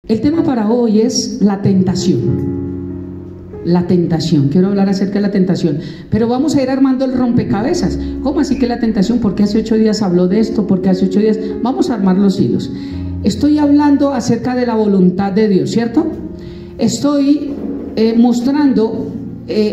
El tema para hoy es la tentación. La tentación. Quiero hablar acerca de la tentación, pero vamos a ir armando el rompecabezas. ¿Cómo así que la tentación? ¿Por qué hace 8 días habló de esto? ¿Por qué hace 8 días? Vamos a armar los hilos. Estoy hablando acerca de la voluntad de Dios, ¿cierto? Estoy mostrando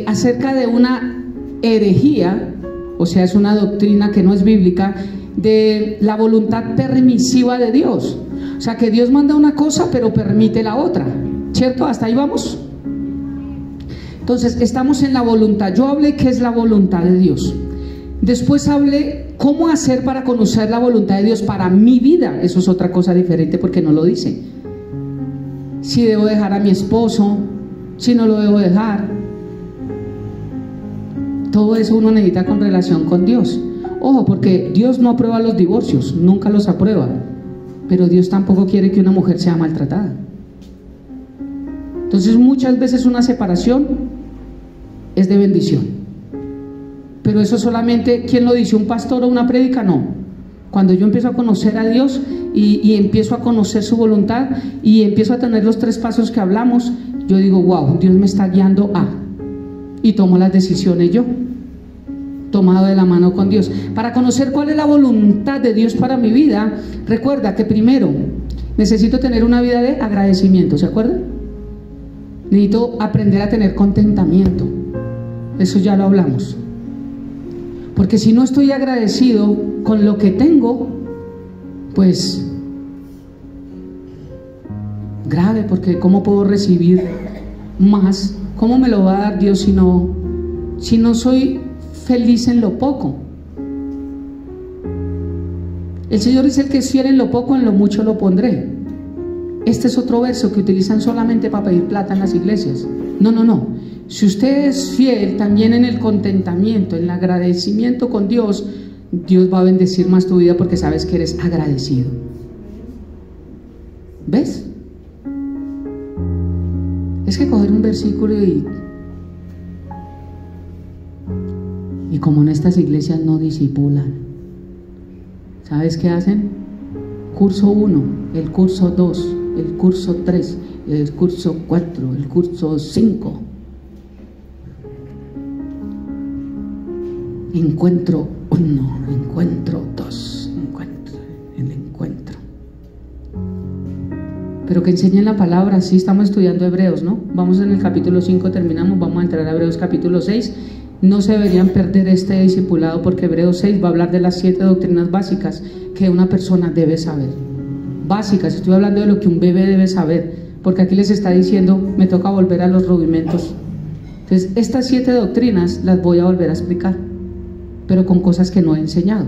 acerca de una herejía, o sea, es una doctrina que no es bíblica, de la voluntad permisiva de Dios. O sea, que Dios manda una cosa pero permite la otra, ¿cierto? ¿Hasta ahí vamos? Entonces, estamos en la voluntad. Yo hablé qué es la voluntad de Dios. Después hablé cómo hacer para conocer la voluntad de Dios para mi vida. Eso es otra cosa diferente porque no lo dice. Si debo dejar a mi esposo, si no lo debo dejar. Todo eso uno necesita con relación con Dios. Ojo, porque Dios no aprueba los divorcios, nunca los aprueba. Pero Dios tampoco quiere que una mujer sea maltratada. Entonces muchas veces una separación es de bendición. Pero eso solamente, ¿quién lo dice? ¿Un pastor o una prédica? No. Cuando yo empiezo a conocer a Dios y empiezo a conocer su voluntad y empiezo a tener los 3 pasos que hablamos, yo digo, wow, Dios me está guiando a, y tomo las decisiones yo, tomado de la mano con Dios. Para conocer cuál es la voluntad de Dios para mi vida, recuerda que primero necesito tener una vida de agradecimiento, ¿se acuerdan? Necesito aprender a tener contentamiento. Eso ya lo hablamos. Porque si no estoy agradecido con lo que tengo, pues grave, porque ¿cómo puedo recibir más? ¿Cómo me lo va a dar Dios si no soy feliz en lo poco? El Señor es el que es fiel en lo poco, en lo mucho lo pondré. Este es otro verso que utilizan solamente para pedir plata en las iglesias. No. Si usted es fiel también en el contentamiento, en el agradecimiento con Dios, Dios va a bendecir más tu vida porque sabes que eres agradecido. ¿Ves? Es que coger un versículo y como en estas iglesias no discipulan, ¿sabes qué hacen? Curso 1, el curso 2, el curso 3, el curso 4, el curso 5. Encuentro 1, encuentro 2, el encuentro. Pero que enseñen la palabra. Sí, estamos estudiando Hebreos, ¿no? Vamos en el capítulo 5, terminamos, vamos a entrar a Hebreos capítulo 6. No se deberían perder este discipulado porque Hebreos 6 va a hablar de las 7 doctrinas básicas que una persona debe saber. Básicas, estoy hablando de lo que un bebé debe saber, porque aquí les está diciendo, me toca volver a los rudimentos. Entonces, estas 7 doctrinas las voy a volver a explicar, pero con cosas que no he enseñado.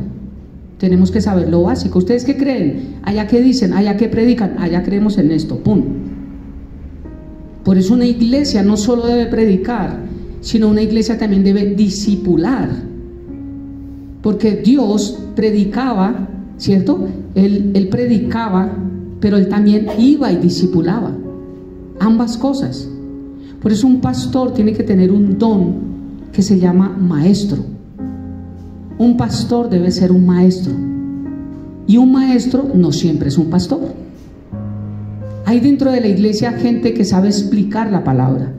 Tenemos que saber lo básico. ¿Ustedes qué creen? Allá que dicen, allá que predican, allá creemos en esto, pum. Por eso una iglesia no solo debe predicar, sino una iglesia también debe discipular, porque Dios predicaba, ¿cierto? Él predicaba, pero Él también iba y discipulaba, ambas cosas. Por eso un pastor tiene que tener un don que se llama maestro. Un pastor debe ser un maestro, y un maestro no siempre es un pastor. Hay dentro de la iglesia gente que sabe explicar la palabra,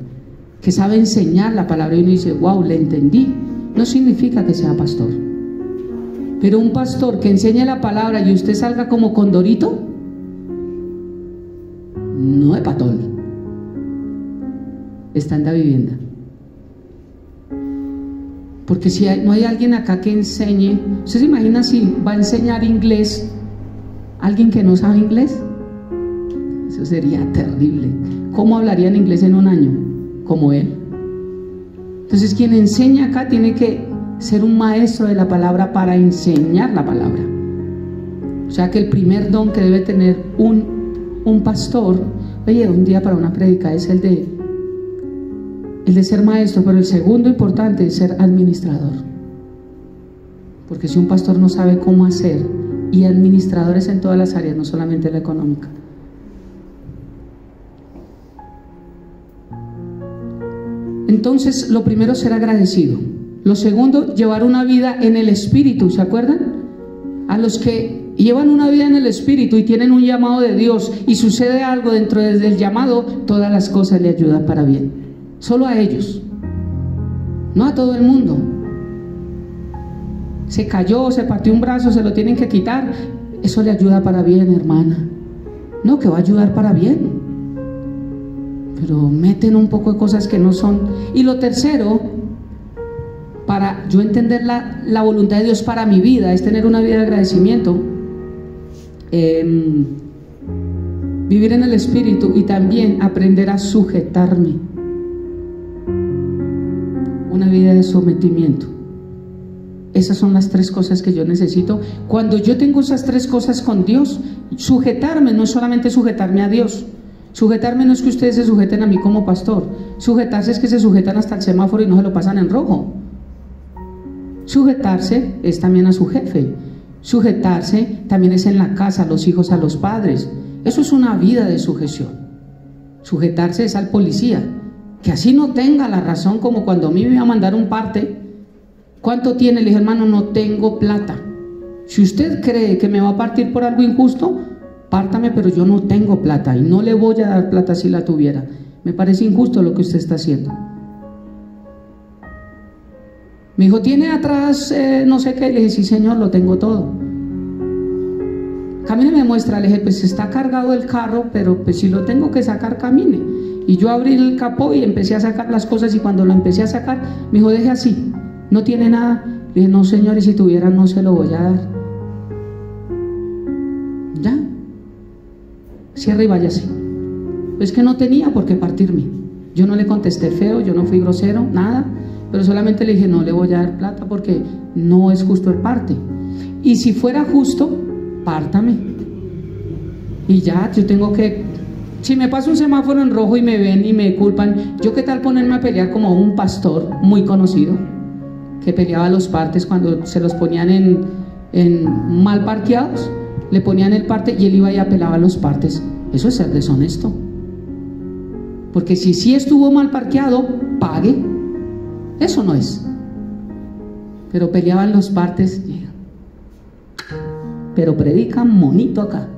que sabe enseñar la palabra, y uno dice, wow, le entendí. No significa que sea pastor. Pero un pastor que enseñe la palabra y usted salga como condorito, no es patol, está en la vivienda. Porque si no hay alguien acá que enseñe, ¿usted se imagina si va a enseñar inglés alguien que no sabe inglés? Eso sería terrible. ¿Cómo hablarían inglés en un año? Como él. Entonces quien enseña acá tiene que ser un maestro de la palabra para enseñar la palabra. O sea que el primer don que debe tener un pastor, oye, un día para una prédica, es el de ser maestro, pero el segundo importante es ser administrador. Porque si un pastor no sabe cómo hacer, y administradores en todas las áreas, no solamente la económica. Entonces, lo primero, ser agradecido. Lo segundo, llevar una vida en el Espíritu, ¿se acuerdan? A los que y llevan una vida en el Espíritu y tienen un llamado de Dios y sucede algo dentro del llamado, todas las cosas le ayudan para bien. Solo a ellos, no a todo el mundo. Se cayó, se partió un brazo, se lo tienen que quitar, eso le ayuda para bien, hermana. No, que va a ayudar para bien, pero meten un poco de cosas que no son. Y lo tercero, para yo entender la voluntad de Dios para mi vida, es tener una vida de agradecimiento, vivir en el Espíritu y también aprender a sujetarme, una vida de sometimiento. Esas son las tres cosas que yo necesito. Cuando yo tengo esas tres cosas con Dios, sujetarme no es solamente sujetarme a Dios. Sujetarme no es que ustedes se sujeten a mí como pastor. Sujetarse es que se sujetan hasta el semáforo y no se lo pasan en rojo. Sujetarse es también a su jefe. Sujetarse también es en la casa, a los hijos, a los padres. Eso es una vida de sujeción. Sujetarse es al policía, que así no tenga la razón, como cuando a mí me iba a mandar un parte. ¿Cuánto tiene? Le dije, hermano, no tengo plata. Si usted cree que me va a partir por algo injusto, pártame, pero yo no tengo plata y no le voy a dar plata si la tuviera. Me parece injusto lo que usted está haciendo. Me dijo, ¿tiene atrás no sé qué? Le dije, sí señor, lo tengo todo. Camine, me muestra. Le dije, pues está cargado el carro, pero pues si lo tengo que sacar, camine. Y yo abrí el capó y empecé a sacar las cosas, y cuando lo empecé a sacar, me dijo, deje así, ¿no tiene nada? Le dije, no señor, y si tuviera no se lo voy a dar. Ya, cierra y váyase. Pues que no tenía por qué partirme. Yo no le contesté feo, yo no fui grosero, nada, pero solamente le dije, no le voy a dar plata porque no es justo el parte. Y si fuera justo, pártame. Y ya, yo tengo que, si me pasa un semáforo en rojo y me ven y me culpan, yo qué tal ponerme a pelear como un pastor muy conocido que peleaba los partes cuando se los ponían en mal parqueados, le ponían el parte y él iba y apelaba los partes. Eso es ser deshonesto, porque si sí estuvo mal parqueado, pague. Eso no es. Pero peleaban los partes, pero predican monito acá.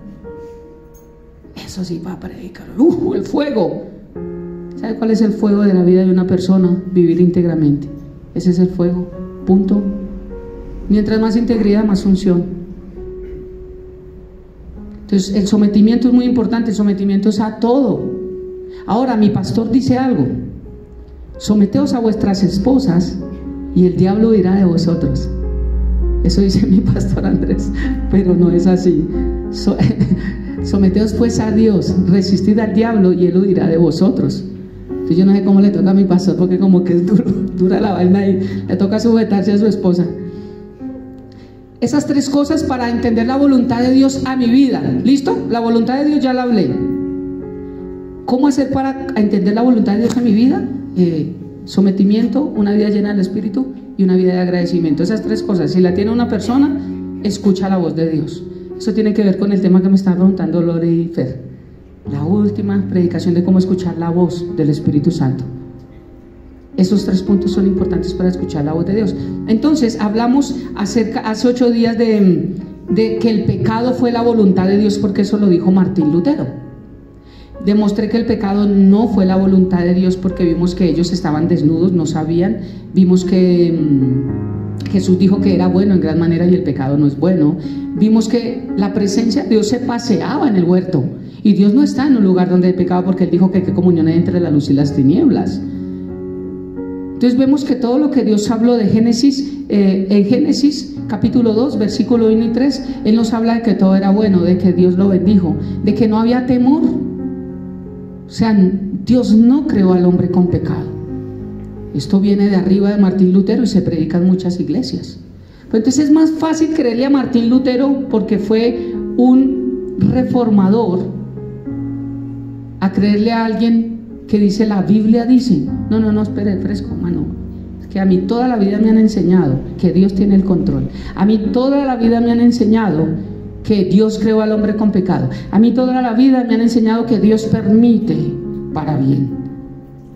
Eso sí va a predicar. El fuego. ¿Sabe cuál es el fuego de la vida de una persona? Vivir íntegramente. Ese es el fuego, punto. Mientras más integridad, más unción. Entonces el sometimiento es muy importante. El sometimiento es a todo. Ahora mi pastor dice algo: someteos a vuestras esposas y el diablo huirá de vosotros. Eso dice mi pastor Andrés, pero no es así. Someteos pues a Dios, resistid al diablo y él huirá de vosotros. Entonces yo no sé cómo le toca a mi pastor, porque como que es dura la vaina y le toca sujetarse a su esposa. Esas tres cosas para entender la voluntad de Dios a mi vida. ¿Listo? La voluntad de Dios ya la hablé. ¿Cómo hacer para entender la voluntad de Dios a mi vida? Sometimiento, una vida llena del Espíritu y una vida de agradecimiento. Esas tres cosas, si la tiene una persona, escucha la voz de Dios. Eso tiene que ver con el tema que me están preguntando Lore y Fer. La última predicación de cómo escuchar la voz del Espíritu Santo. Esos tres puntos son importantes para escuchar la voz de Dios. Entonces hablamos hace 8 días de que el pecado fue la voluntad de Dios, porque eso lo dijo Martín Lutero. Demostré que el pecado no fue la voluntad de Dios, porque vimos que ellos estaban desnudos, no sabían. Vimos que Jesús dijo que era bueno en gran manera y el pecado no es bueno. Vimos que la presencia de Dios se paseaba en el huerto, y Dios no está en un lugar donde hay pecado, porque Él dijo que hay comunión entre la luz y las tinieblas. Entonces vemos que todo lo que Dios habló de Génesis, en Génesis capítulo 2, versículo 1 y 3, Él nos habla de que todo era bueno, de que Dios lo bendijo, de que no había temor. O sea, Dios no creó al hombre con pecado. Esto viene de arriba de Martín Lutero y se predica en muchas iglesias. Pero entonces es más fácil creerle a Martín Lutero, porque fue un reformador, a creerle a alguien que dice la Biblia dice. No, espere, fresco, mano. Es que a mí toda la vida me han enseñado que Dios tiene el control. A mí toda la vida me han enseñado que Dios creó al hombre con pecado. A mí toda la vida me han enseñado que Dios permite para bien.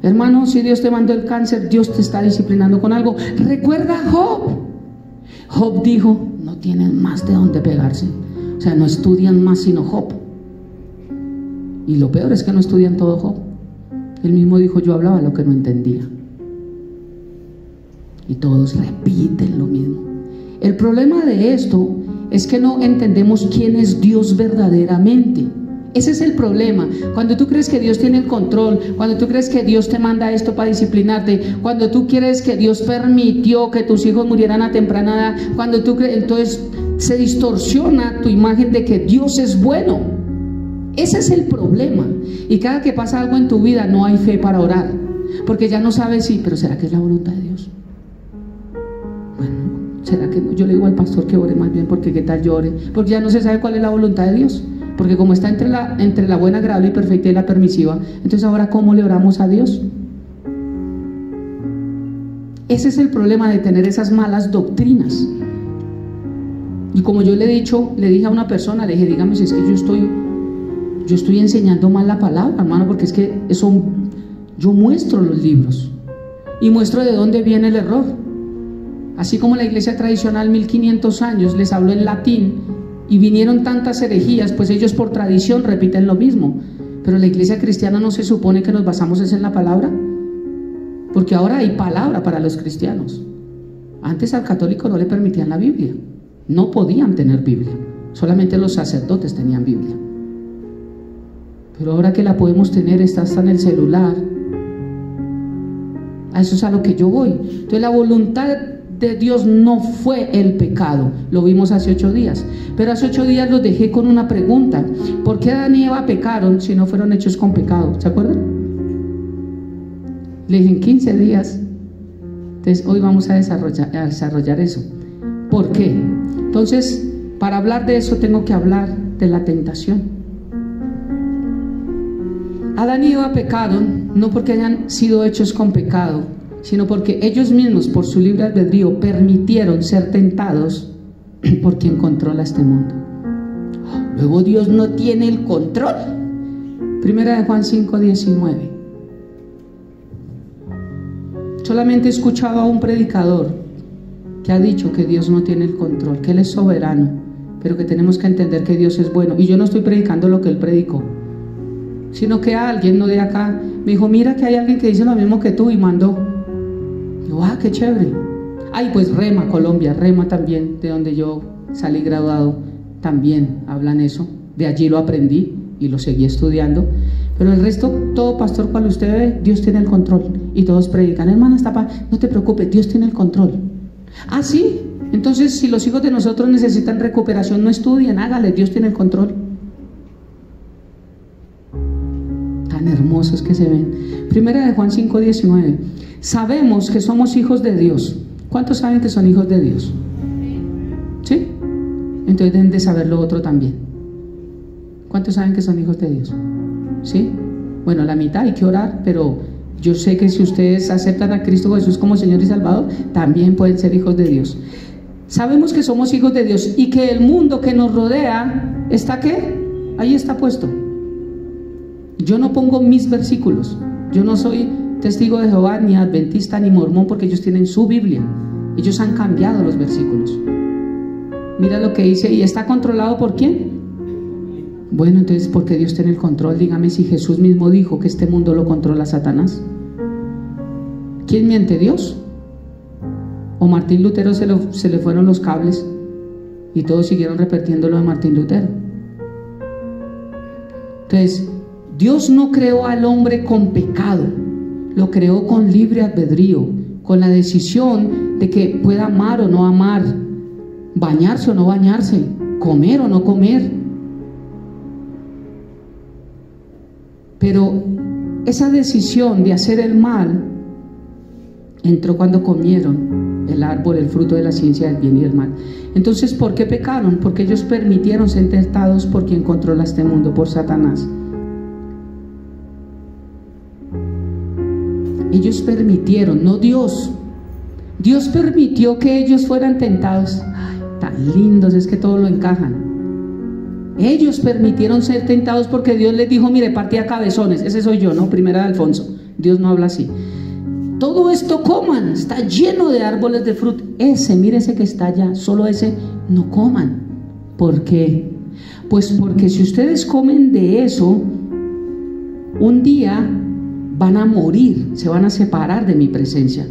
Hermano, si Dios te mandó el cáncer, Dios te está disciplinando con algo. Recuerda a Job. Job dijo, no tienen más de dónde pegarse. O sea, no estudian más sino Job. Y lo peor es que no estudian todo Job. Él mismo dijo, yo hablaba lo que no entendía. Y todos repiten lo mismo. El problema de esto es que no entendemos quién es Dios verdaderamente. Ese es el problema. Cuando tú crees que Dios tiene el control, cuando tú crees que Dios te manda esto para disciplinarte, cuando tú crees que Dios permitió que tus hijos murieran a temprana edad, cuando tú crees, entonces se distorsiona tu imagen de que Dios es bueno. Ese es el problema. Y cada que pasa algo en tu vida no hay fe para orar, porque ya no sabes si, pero ¿será que es la voluntad de Dios? Bueno, ¿será que no? Yo le digo al pastor que ore más bien, porque qué tal llore, porque ya no se sabe cuál es la voluntad de Dios, porque como está entre la buena, agradable y perfecta y la permisiva, entonces ahora ¿cómo le oramos a Dios? Ese es el problema de tener esas malas doctrinas. Y como yo le dije a una persona, le dije, dígame si es que yo estoy enseñando mal la palabra, hermano, porque es que yo muestro los libros y muestro de dónde viene el error. Así como la iglesia tradicional 1500 años les habló en latín y vinieron tantas herejías, pues ellos por tradición repiten lo mismo. Pero la iglesia cristiana no se supone que nos basamos en la palabra, porque ahora hay palabra para los cristianos. Antes al católico no le permitían la Biblia, no podían tener Biblia, solamente los sacerdotes tenían Biblia. Pero ahora que la podemos tener, está hasta en el celular. A eso es a lo que yo voy. Entonces la voluntad de Dios no fue el pecado, lo vimos hace 8 días, pero hace 8 días los dejé con una pregunta: ¿por qué Adán y Eva pecaron si no fueron hechos con pecado? ¿Se acuerdan? Le dije en 15 días. Entonces hoy vamos a desarrollar eso. ¿Por qué? Entonces, para hablar de eso tengo que hablar de la tentación. Adán y Eva pecaron no porque hayan sido hechos con pecado, sino porque ellos mismos, por su libre albedrío, permitieron ser tentados por quien controla este mundo. Luego Dios no tiene el control. Primera de Juan 5:19. Solamente he escuchado a un predicador que ha dicho que Dios no tiene el control, que Él es soberano, pero que tenemos que entender que Dios es bueno. Y yo no estoy predicando lo que él predicó, sino que alguien, no de acá, me dijo, mira que hay alguien que dice lo mismo que tú, y mandó. Yo, qué chévere. Ay, pues Rema, Colombia, Rema también, de donde yo salí graduado, también hablan eso. De allí lo aprendí y lo seguí estudiando. Pero el resto, todo pastor, cuando usted ve, Dios tiene el control. Y todos predican, hermana, no te preocupes, Dios tiene el control. Ah, sí, entonces si los hijos de nosotros necesitan recuperación, no estudien, hágale, Dios tiene el control. Tan hermosos que se ven. Primera de Juan 5:19. Sabemos que somos hijos de Dios. ¿Cuántos saben que son hijos de Dios? ¿Sí? Entonces deben de saber lo otro también. ¿Cuántos saben que son hijos de Dios? ¿Sí? Bueno, la mitad hay que orar, pero yo sé que si ustedes aceptan a Cristo Jesús como Señor y Salvador, también pueden ser hijos de Dios. Sabemos que somos hijos de Dios y que el mundo que nos rodea, ¿está qué? Ahí está puesto. Yo no pongo mis versículos. Yo no soy testigo de Jehová, ni adventista, ni mormón, porque ellos tienen su Biblia. Ellos han cambiado los versículos. Mira lo que dice, ¿y está controlado por quién? Bueno, entonces, ¿por qué Dios tiene el control? Dígame si Jesús mismo dijo que este mundo lo controla Satanás. ¿Quién miente? ¿Dios? ¿O Martín Lutero se le fueron los cables y todos siguieron repitiendo lo de Martín Lutero? Entonces, Dios no creó al hombre con pecado, lo creó con libre albedrío, con la decisión de que pueda amar o no amar, bañarse o no bañarse, comer o no comer. Pero esa decisión de hacer el mal entró cuando comieron el árbol, el fruto de la ciencia del bien y del mal. Entonces, ¿por qué pecaron? Porque ellos permitieron ser tentados por quien controla este mundo, por Satanás. Ellos permitieron, no Dios. Dios permitió que ellos fueran tentados. Ay, tan lindos, es que todo lo encajan. Ellos permitieron ser tentados porque Dios les dijo, mire, partía cabezones. Ese soy yo, ¿no? Primera de Alfonso. Dios no habla así. Todo esto coman, está lleno de árboles de fruto. Ese, mire ese que está allá, solo ese, no coman. ¿Por qué? Pues porque si ustedes comen de eso, un día van a morir, se van a separar de mi presencia.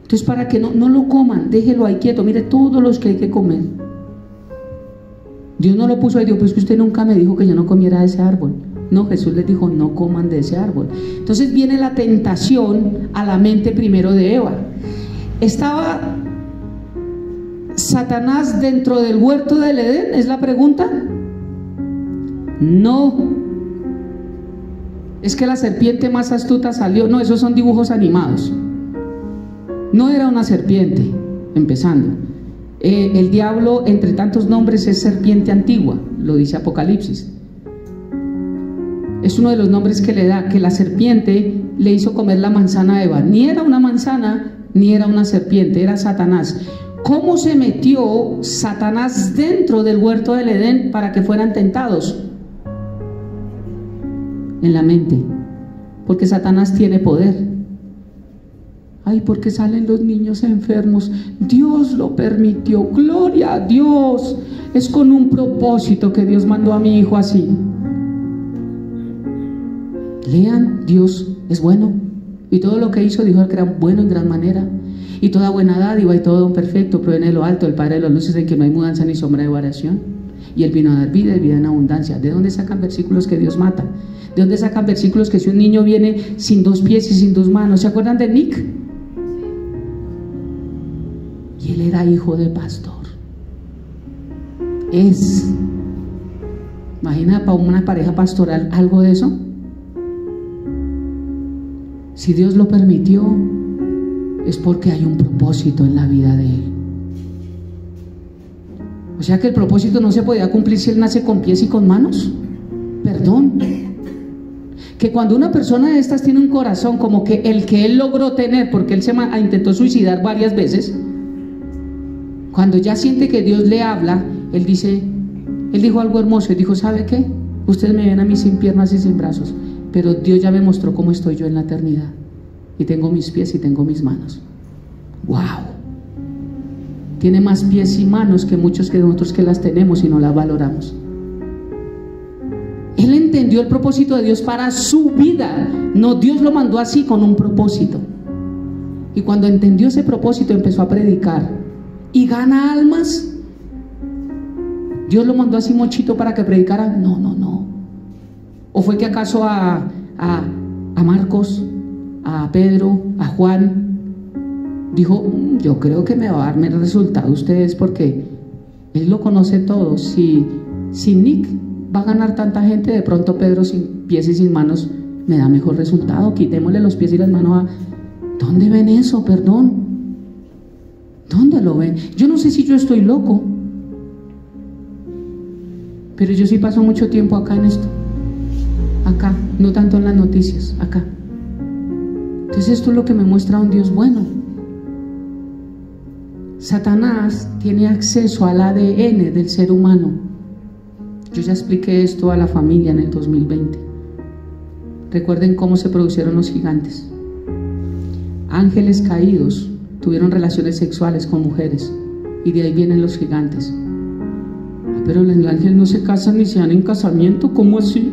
Entonces, para que no lo coman, déjelo ahí quieto. Mire todos los que hay que comer. Dios no lo puso ahí, Dios, pues que usted nunca me dijo que yo no comiera de ese árbol. No, Jesús les dijo, no coman de ese árbol. Entonces viene la tentación a la mente primero de Eva. ¿Estaba Satanás dentro del huerto del Edén? ¿Es la pregunta? No. Es que la serpiente más astuta salió. No, esos son dibujos animados. No era una serpiente, empezando. El diablo, entre tantos nombres, es serpiente antigua, lo dice Apocalipsis. Es uno de los nombres que le da, que la serpiente le hizo comer la manzana a Eva. Ni era una manzana, ni era una serpiente, era Satanás. ¿Cómo se metió Satanás dentro del huerto del Edén para que fueran tentados? En la mente, porque Satanás tiene poder. Ay, porque salen los niños enfermos. Dios lo permitió, gloria a Dios. Es con un propósito que Dios mandó a mi hijo así. Lean, Dios es bueno, y todo lo que hizo dijo que era bueno en gran manera, y toda buena dádiva y todo don perfecto proviene de lo alto, el Padre de las luces, en que no hay mudanza ni sombra de variación, y Él vino a dar vida y vida en abundancia. ¿De dónde sacan versículos que Dios mata? ¿De dónde sacan versículos que si un niño viene sin 2 pies y sin 2 manos? ¿Se acuerdan de Nick? Y él era hijo de pastor. Imagina para una pareja pastoral algo de eso. Si Dios lo permitió, es porque hay un propósito en la vida de él. O sea que el propósito no se podía cumplir si él nace con pies y con manos. Perdón. Que cuando una persona de estas tiene un corazón como que el que él logró tener, porque él se intentó suicidar varias veces, cuando ya siente que Dios le habla, él dijo algo hermoso. Él dijo, ¿sabe qué? Ustedes me ven a mí sin piernas y sin brazos, pero Dios ya me mostró cómo estoy yo en la eternidad, y tengo mis pies y tengo mis manos. ¡Wow! Tiene más pies y manos que muchos que nosotros que las tenemos y no las valoramos. Él entendió el propósito de Dios para su vida. No, Dios lo mandó así con un propósito. Y cuando entendió ese propósito empezó a predicar y gana almas. Dios lo mandó así mochito para que predicara. No. ¿O fue que acaso a Marcos, a Pedro, a Juan dijo, yo creo que me va a darme el resultado ustedes, porque Él lo conoce todo? Si Nick va a ganar tanta gente, de pronto Pedro sin pies y sin manos me da mejor resultado. Quitémosle los pies y las manos a... ¿Dónde ven eso? Perdón. ¿Dónde lo ven? Yo no sé si yo estoy loco, pero yo sí paso mucho tiempo acá en esto. Acá, no tanto en las noticias, acá. Entonces esto es lo que me muestra un Dios bueno. Satanás tiene acceso al ADN del ser humano. Yo ya expliqué esto a la familia en el 2020. Recuerden cómo se produjeron los gigantes. Ángeles caídos tuvieron relaciones sexuales con mujeres, y de ahí vienen los gigantes. Pero el ángel no se casa ni se dan en casamiento. ¿Cómo así?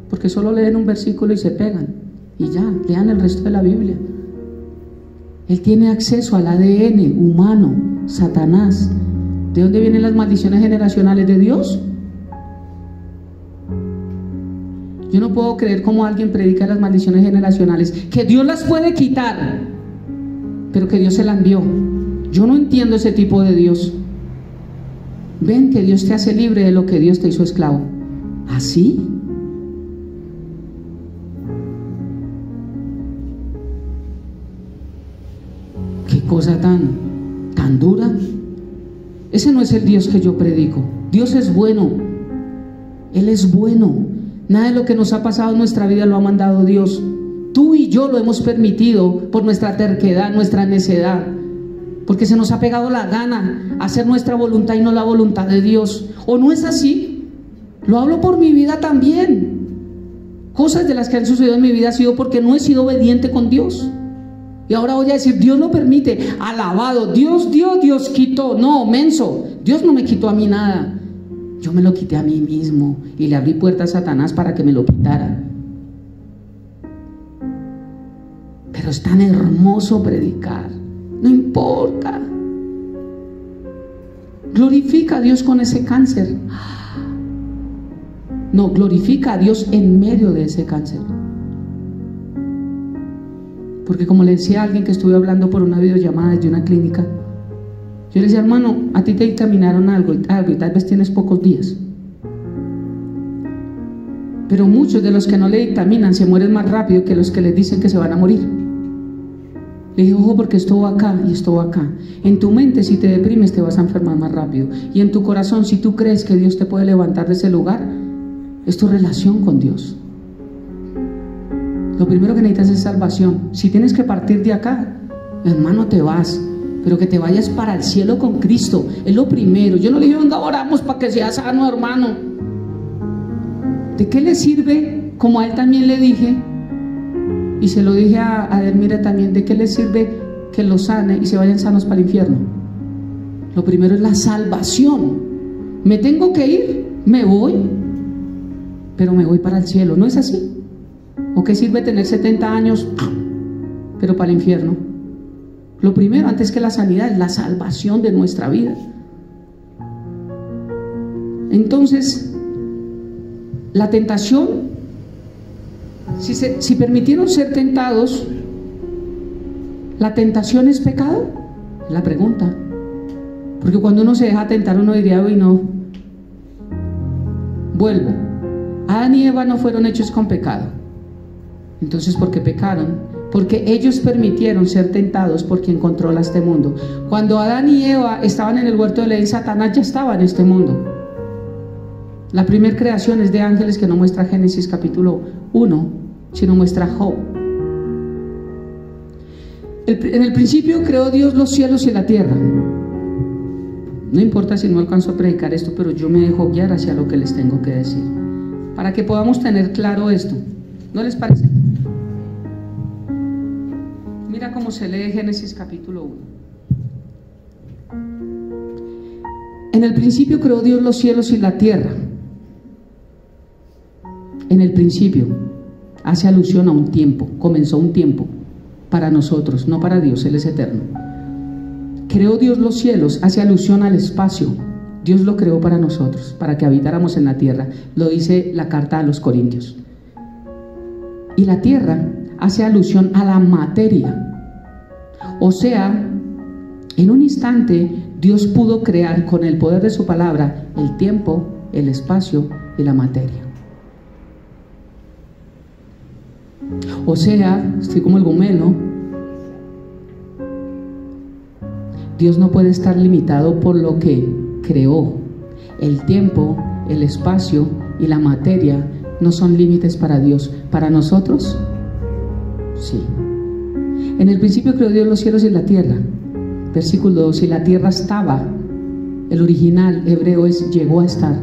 Porque solo leen un versículo y se pegan, y ya, lean el resto de la Biblia. Él tiene acceso al ADN humano, Satanás. ¿De dónde vienen las maldiciones generacionales? ¿De Dios? Yo no puedo creer cómo alguien predica las maldiciones generacionales, que Dios las puede quitar, pero que Dios se las envió. Yo no entiendo ese tipo de Dios. Ven que Dios te hace libre de lo que Dios te hizo esclavo. ¿Así? Qué cosa tan dura. Ese no es el Dios que yo predico. Dios es bueno. Él es bueno. Nada de lo que nos ha pasado en nuestra vida lo ha mandado Dios. Tú y yo lo hemos permitido por nuestra terquedad, nuestra necedad, porque se nos ha pegado la gana hacer nuestra voluntad y no la voluntad de Dios. ¿O no es así? Lo hablo por mi vida también. Cosas de las que han sucedido en mi vida ha sido porque no he sido obediente con Dios. Y ahora voy a decir, Dios lo permite. Alabado, Dios dio, Dios quitó. No, menso. Dios no me quitó a mí nada. Yo me lo quité a mí mismo y le abrí puerta a Satanás para que me lo quitara. Pero es tan hermoso predicar. No importa. Glorifica a Dios con ese cáncer. No, glorifica a Dios en medio de ese cáncer. Porque como le decía a alguien que estuve hablando por una videollamada desde una clínica, yo le decía, hermano, a ti te dictaminaron algo y tal vez tienes pocos días. Pero muchos de los que no le dictaminan se mueren más rápido que los que les dicen que se van a morir. Le dije, ojo, porque esto va acá y esto va acá. En tu mente, si te deprimes, te vas a enfermar más rápido. Y en tu corazón, si tú crees que Dios te puede levantar de ese lugar, es tu relación con Dios. Lo primero que necesitas es salvación. Si tienes que partir de acá, hermano, te vas. Pero que te vayas para el cielo con Cristo. Es lo primero. Yo no le dije, venga, oramos para que sea sano, hermano. ¿De qué le sirve? Como a él también le dije, y se lo dije a Delmira también, ¿de qué le sirve que los sane y se vayan sanos para el infierno? Lo primero es la salvación. Me tengo que ir, me voy, pero me voy para el cielo. ¿No es así? ¿O qué sirve tener 70 años, pero para el infierno? Lo primero, antes que la sanidad, es la salvación de nuestra vida. Entonces, la tentación, si permitieron ser tentados, ¿la tentación es pecado? Es la pregunta. Porque cuando uno se deja tentar, uno diría, uy, no, vuelvo. Adán y Eva no fueron hechos con pecado. Entonces, ¿por qué pecaron? Porque ellos permitieron ser tentados por quien controla este mundo. Cuando Adán y Eva estaban en el huerto del Edén, Satanás ya estaba en este mundo. La primera creación es de ángeles, que no muestra Génesis capítulo 1, sino muestra Job. En el principio creó Dios los cielos y la tierra. No importa si no alcanzo a predicar esto, pero yo me dejo guiar hacia lo que les tengo que decir, para que podamos tener claro esto. ¿No les parece? Mira cómo se lee Génesis capítulo 1. En el principio creó Dios los cielos y la tierra. En el principio hace alusión a un tiempo, comenzó un tiempo para nosotros, no para Dios, Él es eterno. Creó Dios los cielos, hace alusión al espacio. Dios lo creó para nosotros, para que habitáramos en la tierra. Lo dice la carta a los Corintios. Y la tierra hace alusión a la materia. O sea, en un instante Dios pudo crear con el poder de su palabra el tiempo, el espacio y la materia. O sea, estoy como el gomelo. Dios no puede estar limitado por lo que creó. El tiempo, el espacio y la materia no son límites para Dios. ¿Para nosotros? Sí. En el principio creó Dios los cielos y la tierra. Versículo 2, y la tierra estaba, el original hebreo es llegó a estar,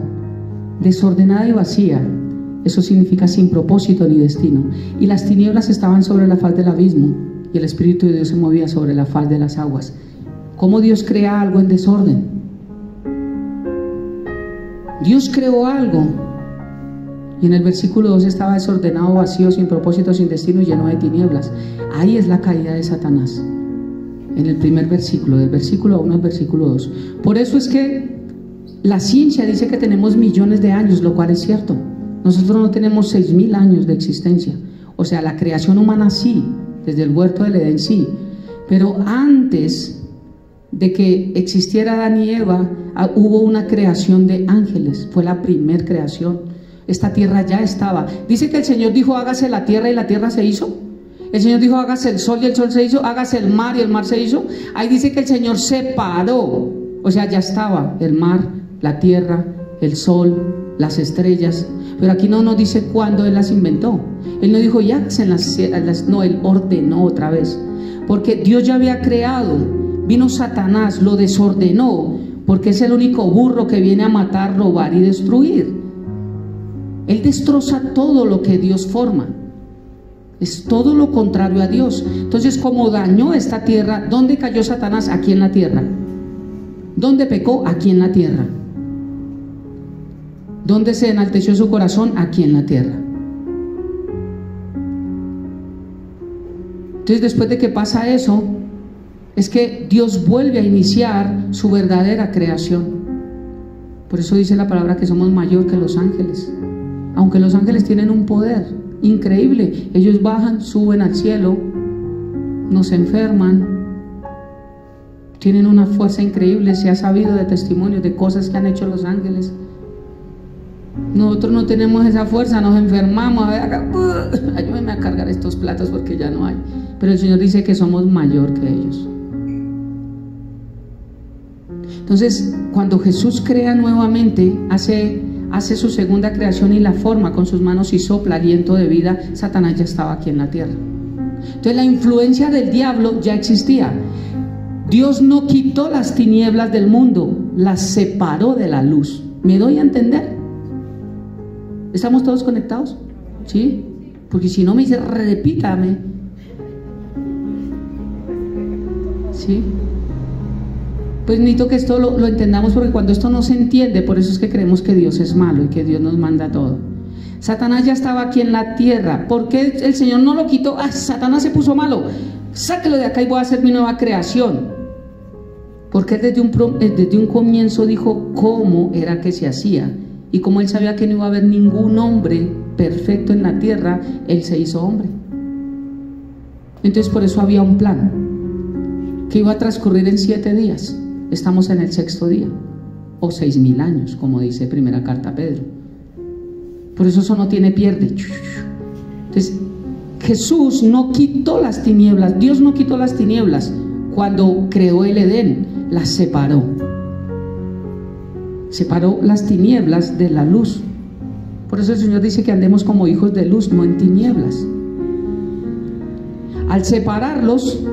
desordenada y vacía. Eso significa sin propósito ni destino. Y las tinieblas estaban sobre la faz del abismo, y el Espíritu de Dios se movía sobre la faz de las aguas. ¿Cómo Dios crea algo en desorden? Dios creó algo, y en el versículo 2 estaba desordenado, vacío, sin propósito, sin destino y lleno de tinieblas. Ahí es la caída de Satanás. En el primer versículo, del versículo 1 al versículo 2. Por eso es que la ciencia dice que tenemos millones de años, lo cual es cierto. Nosotros no tenemos 6.000 años de existencia. O sea, la creación humana sí, desde el huerto del Edén sí. Pero antes de que existiera Adán y Eva, hubo una creación de ángeles. Fue la primer creación. Esta tierra ya estaba. Dice que el Señor dijo, hágase la tierra, y la tierra se hizo. El Señor dijo, hágase el sol, y el sol se hizo. Hágase el mar, y el mar se hizo. Ahí dice que el Señor separó. O sea, ya estaba el mar, la tierra, el sol, las estrellas. Pero aquí no nos dice cuándo Él las inventó. Él no dijo, ya se no, Él ordenó otra vez. Porque Dios ya había creado. Vino Satanás, lo desordenó, porque es el único burro que viene a matar, robar y destruir. Él destroza todo lo que Dios forma. Es todo lo contrario a Dios. Entonces, como dañó esta tierra, ¿dónde cayó Satanás? Aquí en la tierra. ¿Dónde pecó? Aquí en la tierra. ¿Dónde se enalteció su corazón? Aquí en la tierra. Entonces, después de que pasa eso, es que Dios vuelve a iniciar su verdadera creación. Por eso dice la palabra que somos mayor que los ángeles. Aunque los ángeles tienen un poder increíble, ellos bajan, suben al cielo, nos enferman, tienen una fuerza increíble. Se ha sabido de testimonios de cosas que han hecho los ángeles. Nosotros no tenemos esa fuerza, nos enfermamos, a ver acá, ayúdenme a cargar estos platos porque ya no hay. Pero el Señor dice que somos mayor que ellos. Entonces, cuando Jesús crea nuevamente, hace su segunda creación y la forma con sus manos y sopla aliento de vida, Satanás ya estaba aquí en la tierra. Entonces la influencia del diablo ya existía. Dios no quitó las tinieblas del mundo, las separó de la luz. ¿Me doy a entender? ¿Estamos todos conectados? ¿Sí? Porque si no me dice, repítame. ¿Sí? Pues necesito que esto lo entendamos, porque cuando esto no se entiende, por eso es que creemos que Dios es malo y que Dios nos manda todo. Satanás ya estaba aquí en la tierra. ¿Por qué el Señor no lo quitó? Satanás se puso malo, sáquelo de acá y voy a hacer mi nueva creación. Porque desde un comienzo dijo cómo era que se hacía. Y como Él sabía que no iba a haber ningún hombre perfecto en la tierra, Él se hizo hombre. Entonces por eso había un plan que iba a transcurrir en 7 días. Estamos en el 6.º día, o 6.000 años, como dice primera carta a Pedro. Por eso no tiene pierde. Entonces Jesús no quitó las tinieblas, Dios no quitó las tinieblas. Cuando creó el Edén, las separó. Separó las tinieblas de la luz. Por eso el Señor dice que andemos como hijos de luz, no en tinieblas. Al separarlos,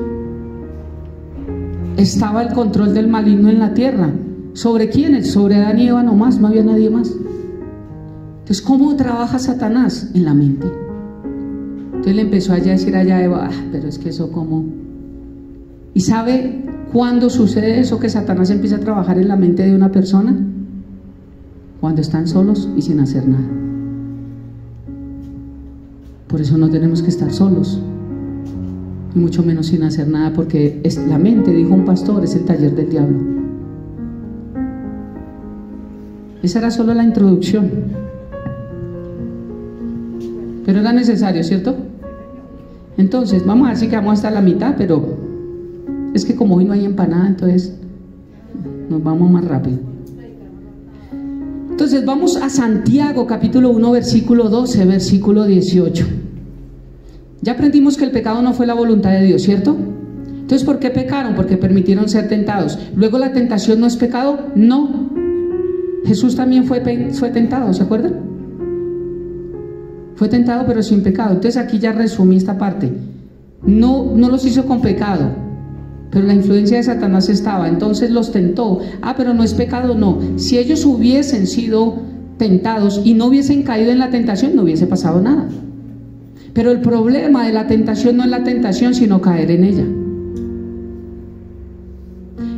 estaba el control del maligno en la tierra. ¿Sobre quiénes? Sobre Adán y Eva nomás, no había nadie más. Entonces, ¿cómo trabaja Satanás? En la mente. Entonces le empezó a decir allá a Eva, pero es que eso como... ¿Y sabe cuándo sucede eso, que Satanás empieza a trabajar en la mente de una persona? Cuando están solos y sin hacer nada. Por eso no tenemos que estar solos, y mucho menos sin hacer nada, porque la mente, dijo un pastor, es el taller del diablo. Esa era solo la introducción, pero era necesario, ¿cierto? Entonces vamos a ver si quedamos hasta la mitad, pero es que como hoy no hay empanada, entonces nos vamos más rápido. Entonces vamos a Santiago capítulo 1 versículo 12, versículo 18. Ya aprendimos que el pecado no fue la voluntad de Dios, ¿cierto? Entonces, ¿por qué pecaron? Porque permitieron ser tentados. Luego, ¿la tentación no es pecado? No. Jesús también fue tentado, ¿se acuerdan? Fue tentado pero sin pecado. Entonces aquí ya resumí esta parte. No los hizo con pecado, pero la influencia de Satanás estaba. Entonces los tentó. Pero no es pecado, no. Si ellos hubiesen sido tentados y no hubiesen caído en la tentación, no hubiese pasado nada. Pero el problema de la tentación no es la tentación, sino caer en ella.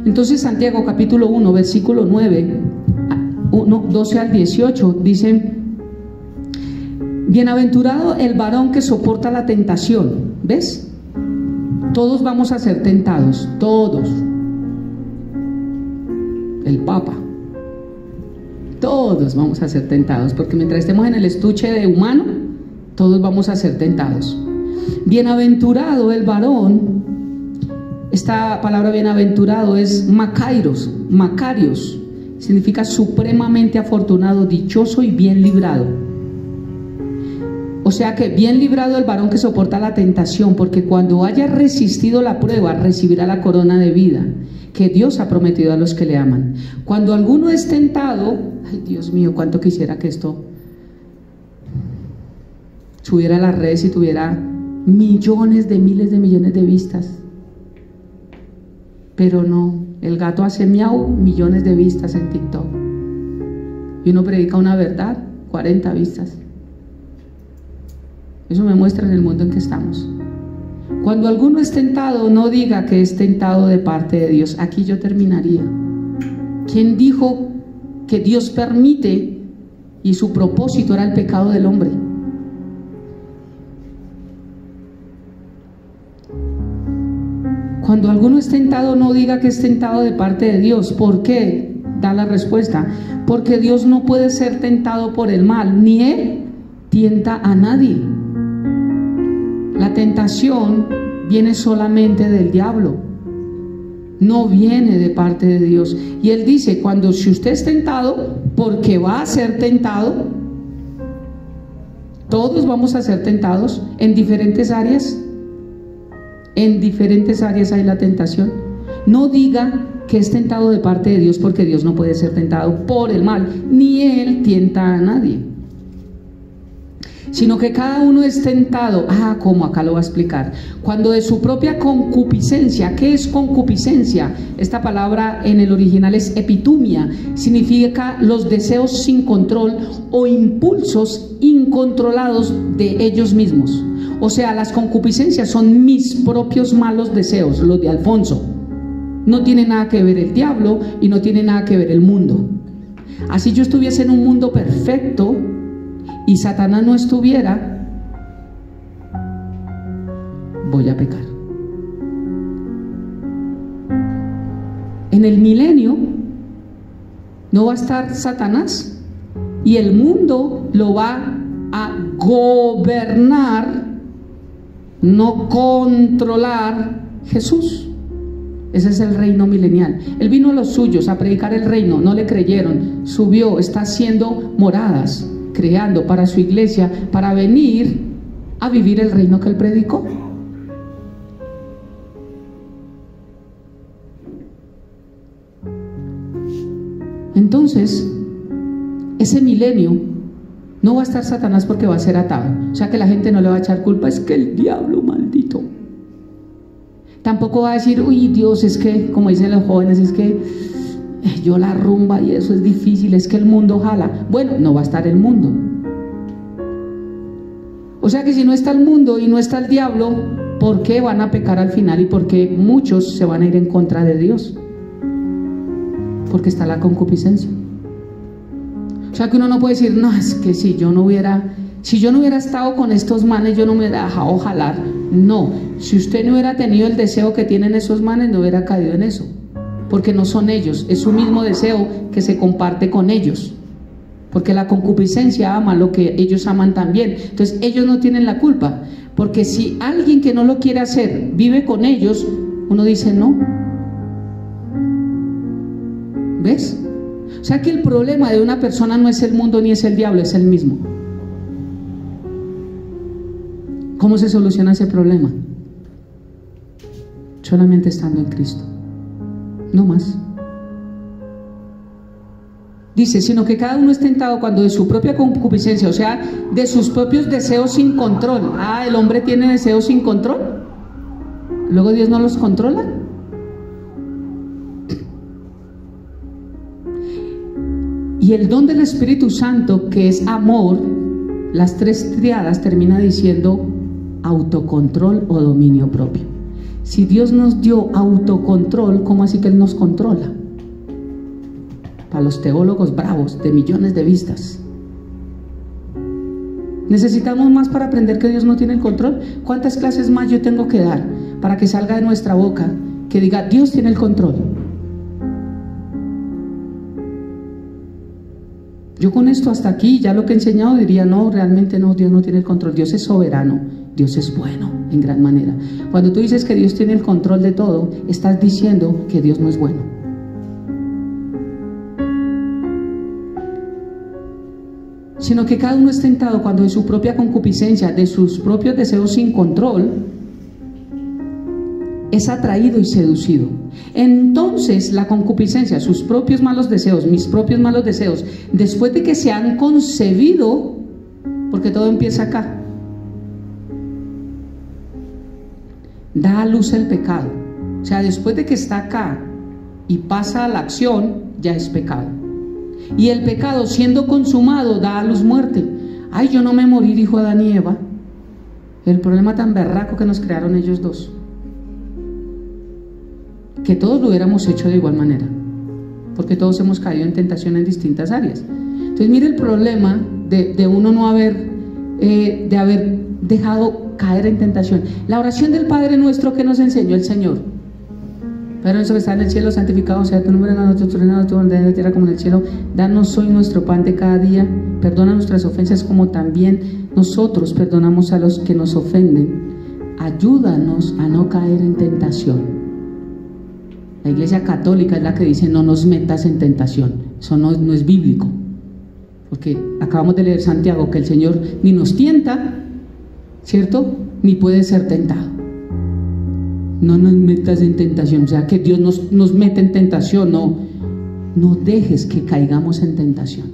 Entonces Santiago capítulo 1 versículo 9, 12 al 18 dice: bienaventurado el varón que soporta la tentación. ¿Ves? Todos vamos a ser tentados, todos. El Papa, todos vamos a ser tentados, porque mientras estemos en el estuche de humano, todos vamos a ser tentados. Bienaventurado el varón. Esta palabra bienaventurado es Macarios. Significa supremamente afortunado, dichoso y bien librado. O sea que bien librado el varón que soporta la tentación, porque cuando haya resistido la prueba, recibirá la corona de vida que Dios ha prometido a los que le aman. Cuando alguno es tentado, ay Dios mío, cuánto quisiera que esto subiera a las redes y tuviera miles de millones de vistas. Pero no, el gato hace miau, millones de vistas en TikTok. Y uno predica una verdad, 40 vistas. Eso me muestra en el mundo en que estamos. Cuando alguno es tentado, no diga que es tentado de parte de Dios. Aquí yo terminaría. ¿Quién dijo que Dios permite y su propósito era el pecado del hombre? Cuando alguno es tentado, no diga que es tentado de parte de Dios. ¿Por qué? Da la respuesta: porque Dios no puede ser tentado por el mal, ni Él tienta a nadie. La tentación viene solamente del diablo, no viene de parte de Dios. Y Él dice, si usted es tentado, porque va a ser tentado, todos vamos a ser tentados en diferentes áreas. En diferentes áreas hay la tentación. No diga que es tentado de parte de Dios, porque Dios no puede ser tentado por el mal, ni Él tienta a nadie, sino que cada uno es tentado. ¿Cómo? Acá lo va a explicar. Cuando de su propia concupiscencia. ¿Qué es concupiscencia? Esta palabra en el original es epitumia, significa los deseos sin control o impulsos incontrolados de ellos mismos. O sea, las concupiscencias son mis propios malos deseos, los de Alfonso. No tiene nada que ver el diablo y no tiene nada que ver el mundo. Así yo estuviese en un mundo perfecto y Satanás no estuviera, voy a pecar. En el milenio no va a estar Satanás y el mundo lo va a gobernar, no controlar, Jesús. Ese es el reino milenial. Él vino a los suyos a predicar el reino, no le creyeron, subió, está haciendo moradas, creando para su iglesia, para venir a vivir el reino que él predicó. Entonces, ese milenio no va a estar Satanás, porque va a ser atado. O sea que la gente no le va a echar culpa, es que el diablo maldito. Tampoco va a decir, uy, Dios, es que, como dicen los jóvenes, es que yo la rumba y eso es difícil, es que el mundo jala. Bueno, no va a estar el mundo. O sea que si no está el mundo y no está el diablo, ¿por qué van a pecar al final y por qué muchos se van a ir en contra de Dios? Porque está la concupiscencia. O sea que uno no puede decir, no, es que si yo no hubiera estado con estos manes, yo no me hubiera dejado jalar. No, si usted no hubiera tenido el deseo que tienen esos manes, no hubiera caído en eso, porque no son ellos, es su mismo deseo que se comparte con ellos, porque la concupiscencia ama lo que ellos aman también. Entonces ellos no tienen la culpa, porque si alguien que no lo quiere hacer vive con ellos, uno dice no. ¿Ves? O sea que el problema de una persona no es el mundo ni es el diablo, es el mismo. ¿Cómo se soluciona ese problema? Solamente estando en Cristo, no más. Dice, sino que cada uno es tentado cuando de su propia concupiscencia, o sea, de sus propios deseos sin control. El hombre tiene deseos sin control, luego Dios no los controla. Y el don del Espíritu Santo, que es amor, las tres triadas, termina diciendo autocontrol o dominio propio. Si Dios nos dio autocontrol, ¿cómo así que Él nos controla? Para los teólogos bravos de millones de vistas. ¿Necesitamos más para aprender que Dios no tiene el control? ¿Cuántas clases más yo tengo que dar para que salga de nuestra boca que diga Dios tiene el control? Yo con esto hasta aquí, ya lo que he enseñado, diría no, realmente no, Dios no tiene el control. Dios es soberano, Dios es bueno en gran manera. Cuando tú dices que Dios tiene el control de todo, estás diciendo que Dios no es bueno. Sino que cada uno es tentado cuando de su propia concupiscencia, de sus propios deseos sin control, es atraído y seducido. Entonces la concupiscencia, sus propios malos deseos, mis propios malos deseos, después de que se han concebido, porque todo empieza acá, da a luz el pecado. O sea, después de que está acá y pasa a la acción, ya es pecado. Y el pecado, siendo consumado, da a luz muerte. Yo no me morí, dijo Adán y Eva. El problema tan berraco que nos crearon ellos dos, que todos lo hubiéramos hecho de igual manera. porque todos hemos caído en tentación en distintas áreas. Entonces mire el problema de uno no haber, de haber dejado caer en tentación. La oración del Padre Nuestro que nos enseñó el Señor: Padre nuestro que está en el cielo, santificado sea tu nombre, venga tu reino, tu voluntad en la tierra como en el cielo. Danos hoy nuestro pan de cada día, perdona nuestras ofensas como también nosotros perdonamos a los que nos ofenden. Ayúdanos a no caer en tentación. La Iglesia Católica es la que dice: no nos metas en tentación. Eso no es bíblico, porque acabamos de leer Santiago que el Señor ni nos tienta, ¿cierto? Ni puede ser tentado. No nos metas en tentación, o sea que Dios nos mete en tentación. No dejes que caigamos en tentación.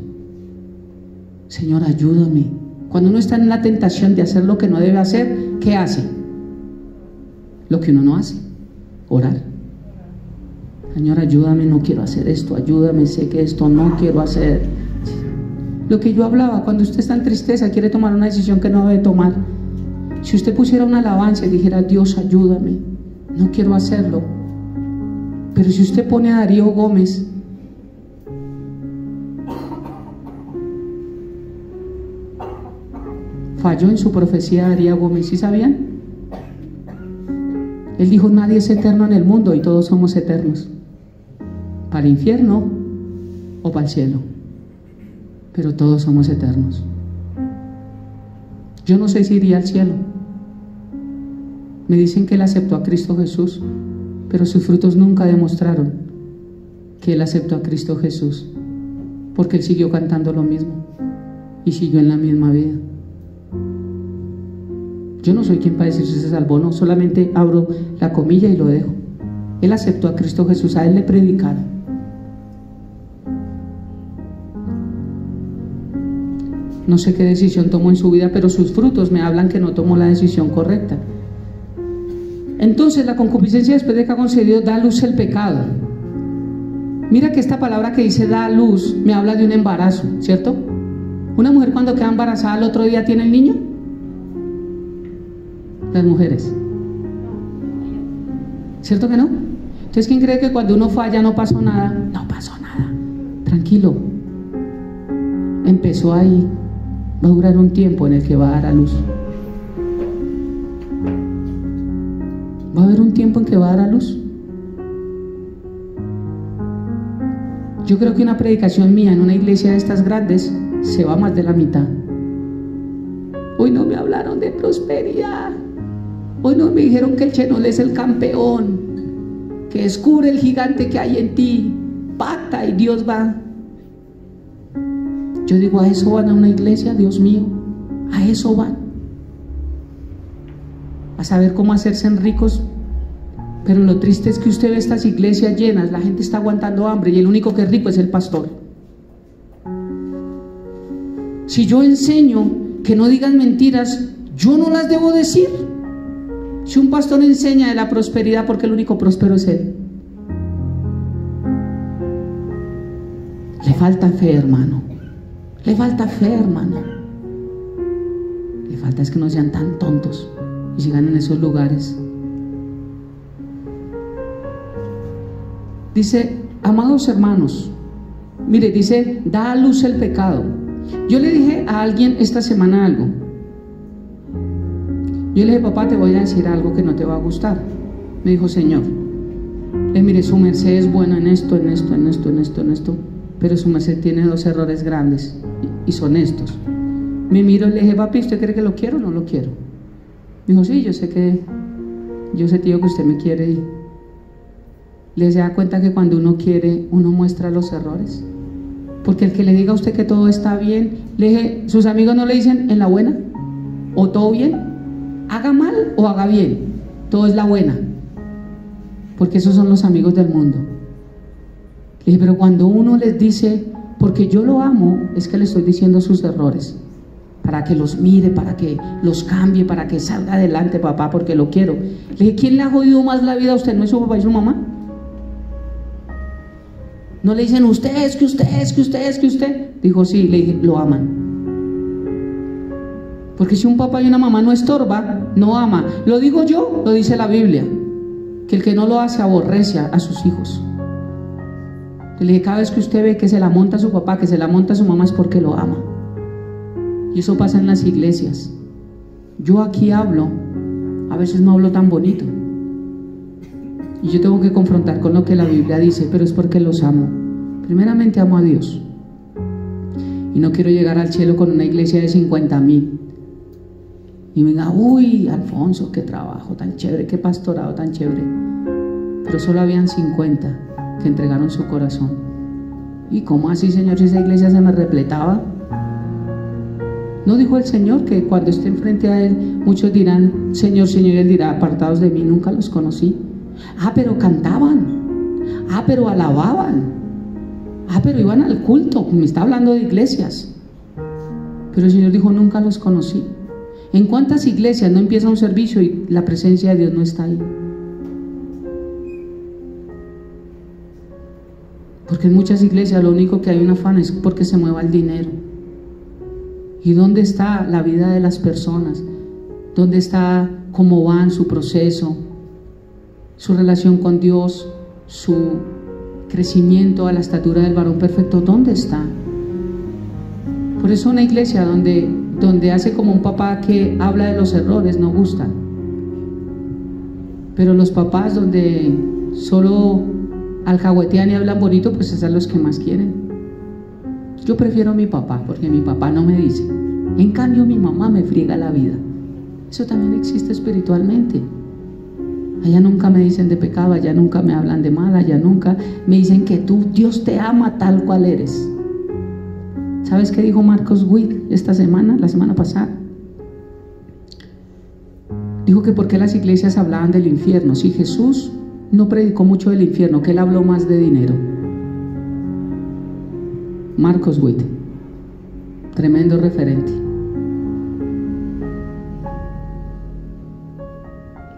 Señor, ayúdame. Cuando uno está en la tentación de hacer lo que no debe hacer, ¿qué hace? Lo que uno no hace: orar. Señor, ayúdame, no quiero hacer esto, ayúdame, sé que esto no quiero hacer. Lo que yo hablaba, cuando usted está en tristeza, quiere tomar una decisión que no debe tomar. Si usted pusiera una alabanza y dijera: Dios, ayúdame, no quiero hacerlo. Pero si usted pone a Darío Gómez, falló en su profecía Darío Gómez, ¿sí sabían? Él dijo: nadie es eterno en el mundo y todos somos eternos, para el infierno o para el cielo, pero todos somos eternos. Yo no sé si iría al cielo. Me dicen que él aceptó a Cristo Jesús, pero sus frutos nunca demostraron que él aceptó a Cristo Jesús, porque él siguió cantando lo mismo y siguió en la misma vida. Yo no soy quien para decir si se salvó o no, solamente abro la comilla y lo dejo. Él aceptó a Cristo Jesús, a él le predicaron. No sé qué decisión tomó en su vida, pero sus frutos me hablan que no tomó la decisión correcta. Entonces la concupiscencia, después de que ha concedido, da a luz el pecado. Mira que esta palabra que dice da a luz me habla de un embarazo, ¿cierto? Una mujer cuando queda embarazada al otro día tiene el niño. Las mujeres, ¿cierto que no? Entonces, ¿quién cree que cuando uno falla no pasó nada? No pasó nada, tranquilo. Empezó ahí, va a durar un tiempo en el que va a dar a luz. Va a haber un tiempo en que va a dar a luz. Yo creo que una predicación mía en una iglesia de estas grandes se va más de la mitad. Hoy no me hablaron de prosperidad. Hoy no me dijeron que el Chenol es el campeón, que descubre el gigante que hay en ti, pacta y Dios va. Yo digo: a eso van a una iglesia, Dios mío, a eso van. A saber cómo hacerse ricos. Pero lo triste es que usted ve estas iglesias llenas, la gente está aguantando hambre y el único que es rico es el pastor. Si yo enseño que no digan mentiras, yo no las debo decir. Si un pastor enseña de la prosperidad, porque el único próspero es él. Le falta fe, hermano. Le falta fe, hermano. Le falta es que no sean tan tontos y sigan en esos lugares. Dice: amados hermanos, mire, dice: da a luz el pecado. Yo le dije a alguien esta semana algo. Yo le dije: papá, te voy a decir algo que no te va a gustar. Me dijo: Señor, mire, su merced es buena en esto, en esto, en esto, en esto, en esto, pero su merced tiene dos errores grandes y son estos. Me miro y le dije: papi, ¿usted cree que lo quiero o no lo quiero? Me dijo: sí, yo sé, tío, que usted me quiere. Y le se da cuenta que cuando uno quiere, uno muestra los errores. Porque el que le diga a usted que todo está bien, le dije: sus amigos no le dicen en la buena o todo bien, haga mal o haga bien, todo es la buena, porque esos son los amigos del mundo. Le dije: pero cuando uno les dice porque yo lo amo, es que le estoy diciendo sus errores, para que los mire, para que los cambie, para que salga adelante, papá, porque lo quiero. Le dije: ¿quién le ha jodido más la vida a usted? ¿No es su papá y su mamá? No le dicen: usted es que usted es que usted es que usted. Dijo: sí. Le dije: lo aman. Porque si un papá y una mamá no estorba, no ama. Lo digo yo, lo dice la Biblia, que el que no lo hace aborrece a sus hijos. Y le dije, cada vez que usted ve que se la monta su papá, que se la monta su mamá, es porque lo ama. Y eso pasa en las iglesias. Yo aquí hablo, a veces no hablo tan bonito. Y yo tengo que confrontar con lo que la Biblia dice, pero es porque los amo. Primeramente amo a Dios. Y no quiero llegar al cielo con una iglesia de 50,000. Y me diga, uy, Alfonso, qué trabajo tan chévere, qué pastorado tan chévere. Pero solo habían 50 que entregaron su corazón. ¿Y cómo así, Señor, si esa iglesia se me repletaba? ¿No dijo el Señor que cuando esté enfrente a Él, muchos dirán, Señor, Señor? Y Él dirá, apartados de mí, nunca los conocí. Ah, pero cantaban. Ah, pero alababan. Ah, pero iban al culto. Me está hablando de iglesias. Pero el Señor dijo, nunca los conocí. ¿En cuántas iglesias no empieza un servicio y la presencia de Dios no está ahí? Porque en muchas iglesias lo único que hay un afán es porque se mueva el dinero. ¿Y dónde está la vida de las personas? ¿Dónde está cómo van su proceso, su relación con Dios, su crecimiento a la estatura del varón perfecto? ¿Dónde está? Por eso una iglesia donde hace como un papá que habla de los errores no gusta. Pero los papás donde solo alcahuetean y hablan bonito, pues esos son los que más quieren. Yo prefiero a mi papá porque mi papá no me dice. En cambio mi mamá me friega la vida. Eso también existe espiritualmente. Allá nunca me dicen de pecado, allá nunca me hablan de mal, allá nunca me dicen que tú, Dios te ama tal cual eres. ¿Sabes qué dijo Marcos Witt esta semana, la semana pasada? Dijo que por qué las iglesias hablaban del infierno. Si Jesús no predicó mucho del infierno, que Él habló más de dinero. Marcos Witt, tremendo referente.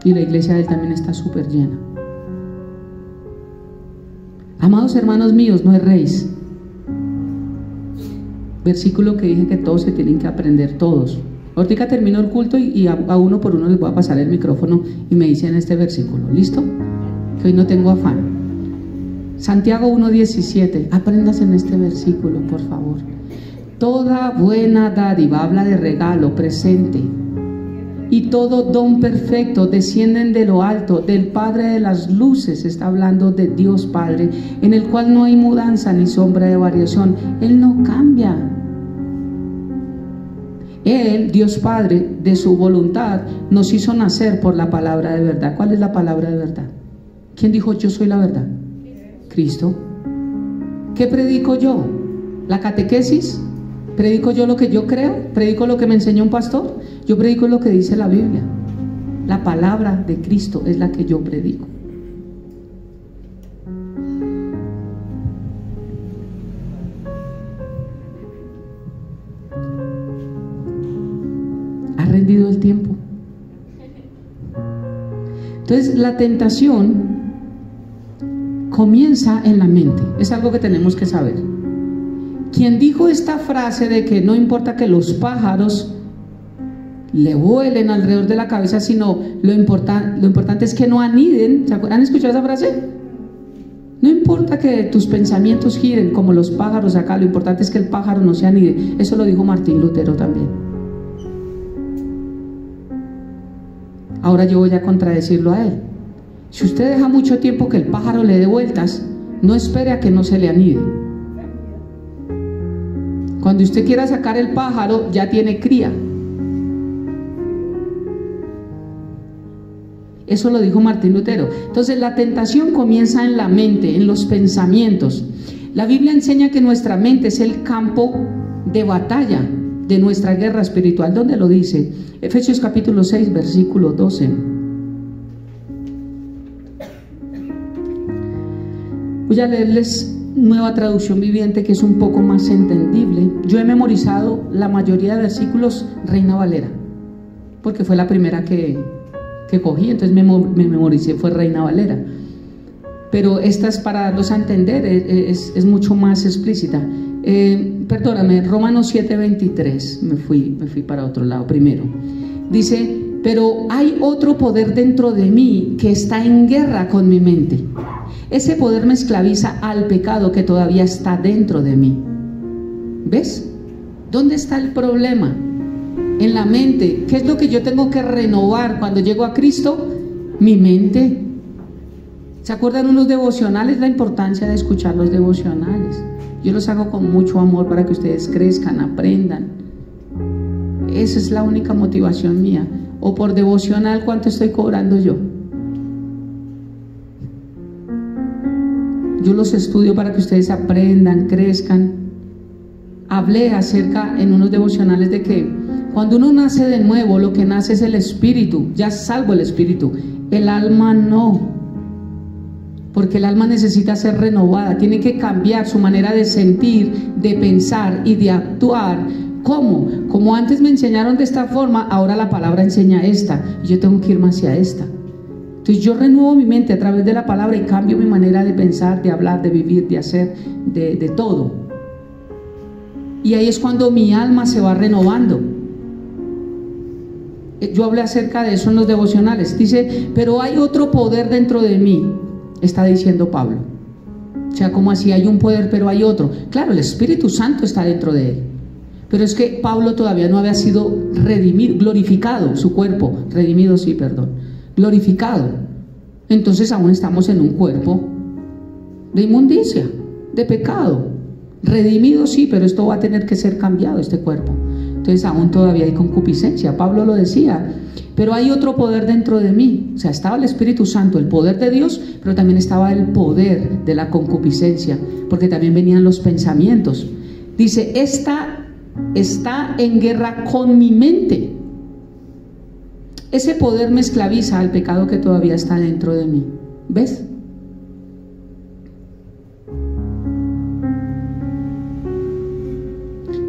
Y la iglesia de Él también está súper llena. Amados hermanos míos, no erréis. Versículo que dije que todos se tienen que aprender, todos. Ahorita termino el culto y a uno por uno les voy a pasar el micrófono y me dicen este versículo. ¿Listo? Que hoy no tengo afán. Santiago 1:17. Aprendas en este versículo, por favor. Toda buena dádiva, habla de regalo, presente, y todo don perfecto descienden de lo alto, del Padre de las luces. Está hablando de Dios Padre, en el cual no hay mudanza ni sombra de variación. Él no cambia. Él, Dios Padre, de su voluntad, nos hizo nacer por la palabra de verdad. ¿Cuál es la palabra de verdad? ¿Quién dijo yo soy la verdad? Cristo. ¿Qué predico yo? ¿La catequesis? ¿Predico yo lo que yo creo? ¿Predico lo que me enseñó un pastor? Yo predico lo que dice la Biblia. La palabra de Cristo es la que yo predico. ¿Ha rendido el tiempo? Entonces la tentación comienza en la mente. Es algo que tenemos que saber. Quien dijo esta frase de que no importa que los pájaros le vuelen alrededor de la cabeza, sino lo importante es que no aniden. ¿Han escuchado esa frase? No importa que tus pensamientos giren como los pájaros acá, lo importante es que el pájaro no se anide. Eso lo dijo Martín Lutero también. Ahora yo voy a contradecirlo a él. Si usted deja mucho tiempo que el pájaro le dé vueltas, no espere a que no se le anide. Cuando usted quiera sacar el pájaro, ya tiene cría. Eso lo dijo Martín Lutero. Entonces la tentación comienza en la mente, en los pensamientos. La Biblia enseña que nuestra mente es el campo de batalla de nuestra guerra espiritual. ¿Dónde lo dice? Efesios capítulo 6, versículo 12. Voy a leerles Nueva Traducción Viviente, que es un poco más entendible. Yo he memorizado la mayoría de versículos Reina Valera, porque fue la primera que cogí, entonces me memoricé, fue Reina Valera. Pero esta es para darlos a entender, es mucho más explícita. Perdóname, Romanos 7:23, me fui para otro lado primero. Dice, pero hay otro poder dentro de mí que está en guerra con mi mente. Ese poder me esclaviza al pecado que todavía está dentro de mí. ¿Ves? ¿Dónde está el problema? En la mente. ¿Qué es lo que yo tengo que renovar cuando llego a Cristo? Mi mente. ¿Se acuerdan unos devocionales? La importancia de escuchar los devocionales. Yo los hago con mucho amor para que ustedes crezcan, aprendan. Esa es la única motivación mía. O por devocional, ¿cuánto estoy cobrando yo? Yo los estudio para que ustedes aprendan, crezcan. Hablé acerca en unos devocionales de que cuando uno nace de nuevo, lo que nace es el espíritu, ya salvo el espíritu, el alma no, porque el alma necesita ser renovada, tiene que cambiar su manera de sentir, de pensar y de actuar. ¿Cómo? Como antes me enseñaron de esta forma, ahora la palabra enseña esta, y yo tengo que irme hacia esta. Entonces yo renuevo mi mente a través de la palabra y cambio mi manera de pensar, de hablar, de vivir, de hacer, de todo. Y ahí es cuando mi alma se va renovando. Yo hablé acerca de eso en los devocionales. Dice, pero hay otro poder dentro de mí, está diciendo Pablo. O sea, como así hay un poder, pero hay otro. Claro, el Espíritu Santo está dentro de él. Pero es que Pablo todavía no había sido redimido, glorificado, su cuerpo, redimido sí, perdón, glorificado. Entonces aún estamos en un cuerpo de inmundicia, de pecado. Redimido sí, pero esto va a tener que ser cambiado, este cuerpo. Entonces aún todavía hay concupiscencia. Pablo lo decía, pero hay otro poder dentro de mí. O sea, estaba el Espíritu Santo, el poder de Dios, pero también estaba el poder de la concupiscencia, porque también venían los pensamientos. Dice, esta está en guerra con mi mente. Ese poder me esclaviza al pecado que todavía está dentro de mí. ¿Ves?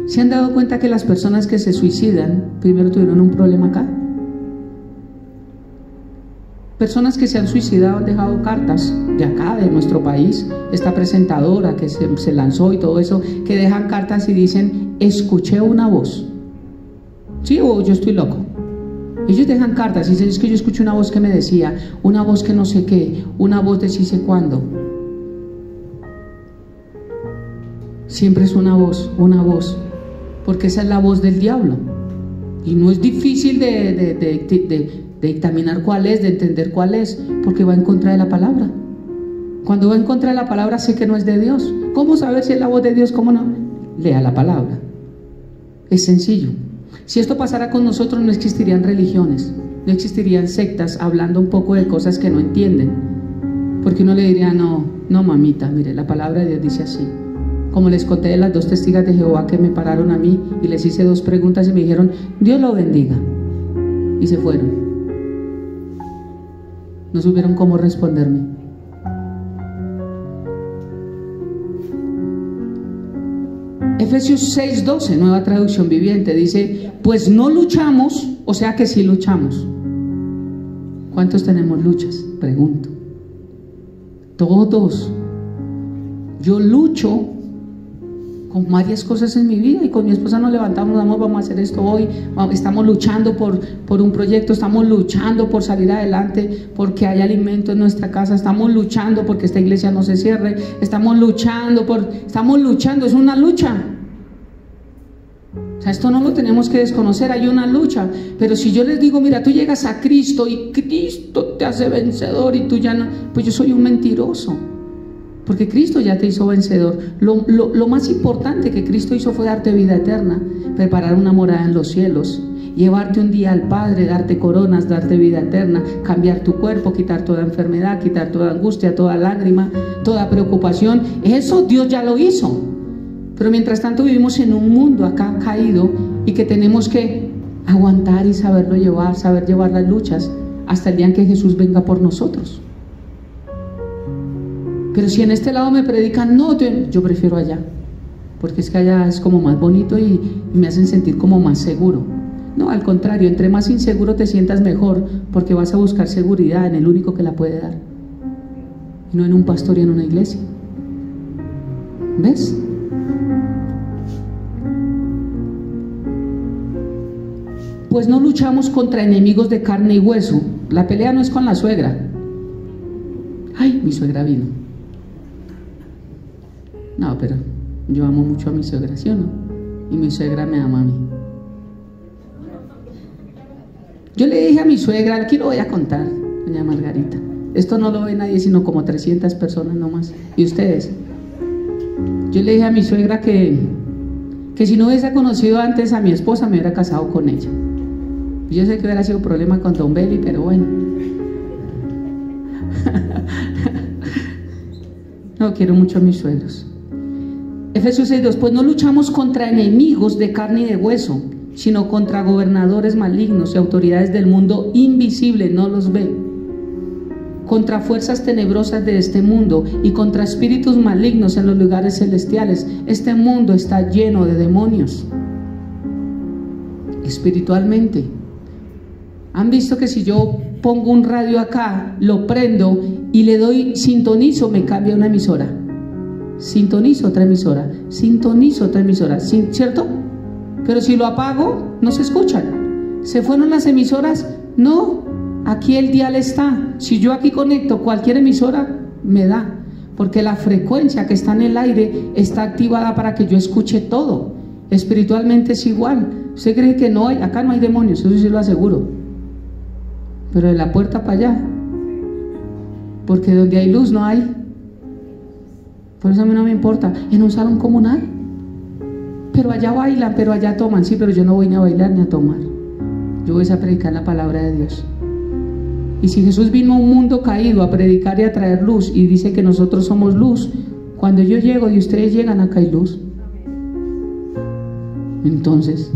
¿Se han dado cuenta que las personas que se suicidan primero tuvieron un problema acá? Personas que se han suicidado han dejado cartas de acá, de nuestro país, esta presentadora que se lanzó y todo eso, que dejan cartas y dicen, escuché una voz. ¿Sí o yo estoy loco? Ellos dejan cartas y dicen, es que yo escuché una voz que me decía, una voz que no sé qué, una voz de sí sé cuándo. Siempre es una voz, porque esa es la voz del diablo. Y no es difícil de dictaminar cuál es, de entender cuál es, porque va en contra de la palabra. Cuando va en contra de la palabra, sé que no es de Dios. ¿Cómo saber si es la voz de Dios? ¿Cómo no? Lea la palabra. Es sencillo. Si esto pasara con nosotros, no existirían religiones, no existirían sectas hablando un poco de cosas que no entienden, porque uno le diría, no mamita, mire, la palabra de Dios dice así. Como les conté de las 2 testigos de Jehová que me pararon a mí y les hice 2 preguntas y me dijeron, Dios lo bendiga, y se fueron. No supieron cómo responderme. Efesios 6:12, nueva traducción viviente, dice, pues no luchamos, o sea que sí luchamos. ¿Cuántos tenemos luchas? Pregunto. Todos. Yo lucho con varias cosas en mi vida y con mi esposa nos levantamos, vamos a hacer esto hoy, estamos luchando por un proyecto, estamos luchando por salir adelante, porque haya alimento en nuestra casa, estamos luchando porque esta iglesia no se cierre, estamos luchando, es una lucha. O sea, esto no lo tenemos que desconocer, hay una lucha. Pero si yo les digo, mira, tú llegas a Cristo y Cristo te hace vencedor y tú ya no, pues yo soy un mentiroso. Porque Cristo ya te hizo vencedor. Lo más importante que Cristo hizo fue darte vida eterna, preparar una morada en los cielos, llevarte un día al Padre, darte coronas, darte vida eterna, cambiar tu cuerpo, quitar toda enfermedad, quitar toda angustia, toda lágrima, toda preocupación. Eso Dios ya lo hizo. Pero mientras tanto vivimos en un mundo acá caído y que tenemos que aguantar y saberlo llevar, saber llevar las luchas hasta el día en que Jesús venga por nosotros. Pero si en este lado me predican, no, yo prefiero allá, porque es que allá es como más bonito y me hacen sentir como más seguro. No, al contrario, entre más inseguro te sientas mejor, porque vas a buscar seguridad en el único que la puede dar, y no en un pastor y en una iglesia. ¿Ves? Pues no luchamos contra enemigos de carne y hueso. La pelea no es con la suegra. Ay, mi suegra vino. No, pero yo amo mucho a mi suegra, ¿sí o no? Y mi suegra me ama a mí. Yo le dije a mi suegra, aquí lo voy a contar, doña Margarita. Esto no lo ve nadie, sino como 300 personas nomás. ¿Y ustedes? Yo le dije a mi suegra que si no hubiese conocido antes a mi esposa, me hubiera casado con ella. Yo sé que hubiera sido problema con Don Beli, pero bueno. No, quiero mucho a mis suegros. Efesios 6:2, pues no luchamos contra enemigos de carne y de hueso, sino contra gobernadores malignos y autoridades del mundo invisible, no los ven, contra fuerzas tenebrosas de este mundo y contra espíritus malignos en los lugares celestiales. Este mundo está lleno de demonios espiritualmente. Han visto que si yo pongo un radio acá, lo prendo y le doy sintonizo, me cambia una emisora, sintonizo otra emisora, sintonizo otra emisora, ¿cierto? Pero si lo apago, no se escuchan. ¿Se fueron las emisoras? No, aquí el dial está. Si yo aquí conecto cualquier emisora, me da, porque la frecuencia que está en el aire está activada para que yo escuche todo. Espiritualmente es igual. Usted cree que no hay, acá no hay demonios, eso sí lo aseguro, pero de la puerta para allá, porque donde hay luz no hay. Por eso a mí no me importa, en un salón comunal, pero allá bailan, pero allá toman. Sí, pero yo no voy ni a bailar ni a tomar, yo voy a predicar la palabra de Dios. Y si Jesús vino a un mundo caído a predicar y a traer luz, y dice que nosotros somos luz, cuando yo llego y ustedes llegan, acá hay luz. Entonces,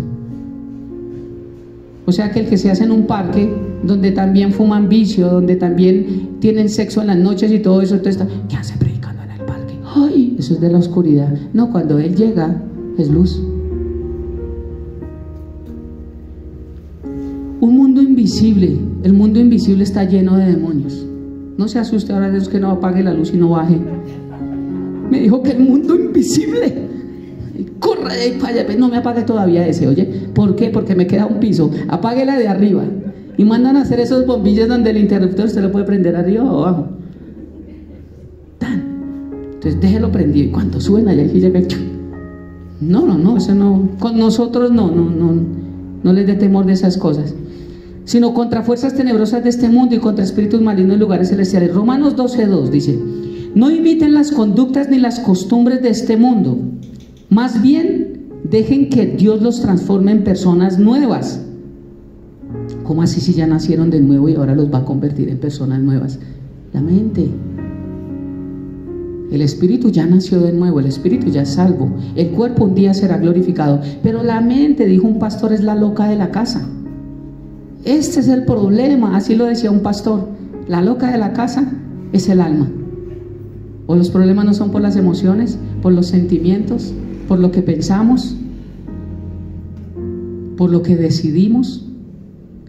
o sea que el que se hace en un parque donde también fuman vicio, donde también tienen sexo en las noches y todo eso, entonces, ¿qué hace predicando en el parque? Ay, eso es de la oscuridad. No, cuando Él llega es luz. Un mundo invisible. El mundo invisible está lleno de demonios. No se asuste ahora de Dios que no apague la luz y no baje. Me dijo que el mundo invisible. Corre de ahí para allá. No me apague todavía ese, oye. ¿Por qué? Porque me queda un piso. Apague la de arriba. Y mandan a hacer esos bombillos donde el interruptor usted lo puede prender arriba o abajo. Tan. Entonces déjelo prendido. Y cuando suena ya llega. No, eso no. Con nosotros no les dé temor de esas cosas. Sino contra fuerzas tenebrosas de este mundo y contra espíritus malignos en lugares celestiales. Romanos 12:2 dice: no imiten las conductas ni las costumbres de este mundo. Más bien, dejen que Dios los transforme en personas nuevas. ¿Cómo así si ya nacieron de nuevo y ahora los va a convertir en personas nuevas? La mente. El espíritu ya nació de nuevo, el espíritu ya es salvo. El cuerpo un día será glorificado. Pero la mente, dijo un pastor, es la loca de la casa. Este es el problema, así lo decía un pastor. La loca de la casa es el alma. O los problemas no son por las emociones, por los sentimientos, por lo que pensamos, por lo que decidimos.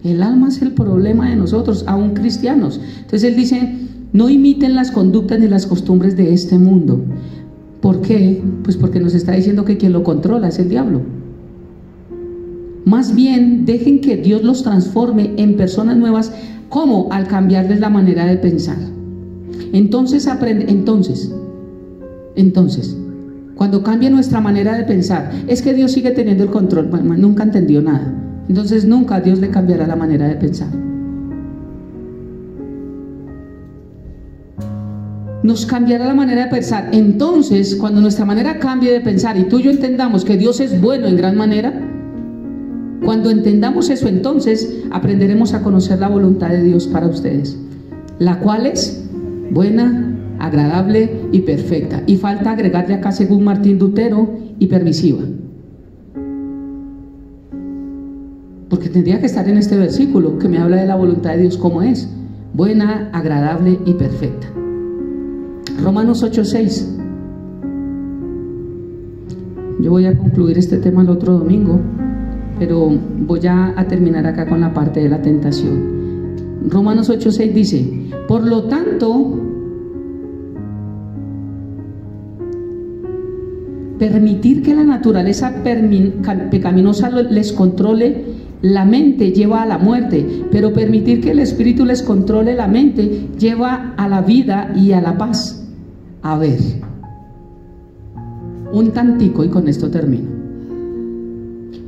El alma es el problema de nosotros, aún cristianos. Entonces él dice: no imiten las conductas ni las costumbres de este mundo. ¿Por qué? Pues porque nos está diciendo que quien lo controla es el diablo. Más bien, dejen que Dios los transforme en personas nuevas. ¿Cómo? Al cambiarles la manera de pensar. Entonces, cuando cambia nuestra manera de pensar, es que Dios sigue teniendo el control. Bueno, nunca entendió nada. Entonces nunca a Dios le cambiará la manera de pensar. Nos cambiará la manera de pensar. Entonces, cuando nuestra manera cambie de pensar y tú y yo entendamos que Dios es bueno en gran manera, cuando entendamos eso, entonces aprenderemos a conocer la voluntad de Dios para ustedes, la cual es buena, agradable y perfecta. Y falta agregarle acá, según Martín Lutero, y permisiva, porque tendría que estar en este versículo que me habla de la voluntad de Dios, como es buena, agradable y perfecta. Romanos 8:6. Yo voy a concluir este tema el otro domingo, pero voy a terminar acá con la parte de la tentación. Romanos 8:6 dice: por lo tanto, permitir que la naturaleza pecaminosa les controle la mente lleva a la muerte, pero permitir que el Espíritu les controle la mente lleva a la vida y a la paz. A ver, un tantico y con esto termino.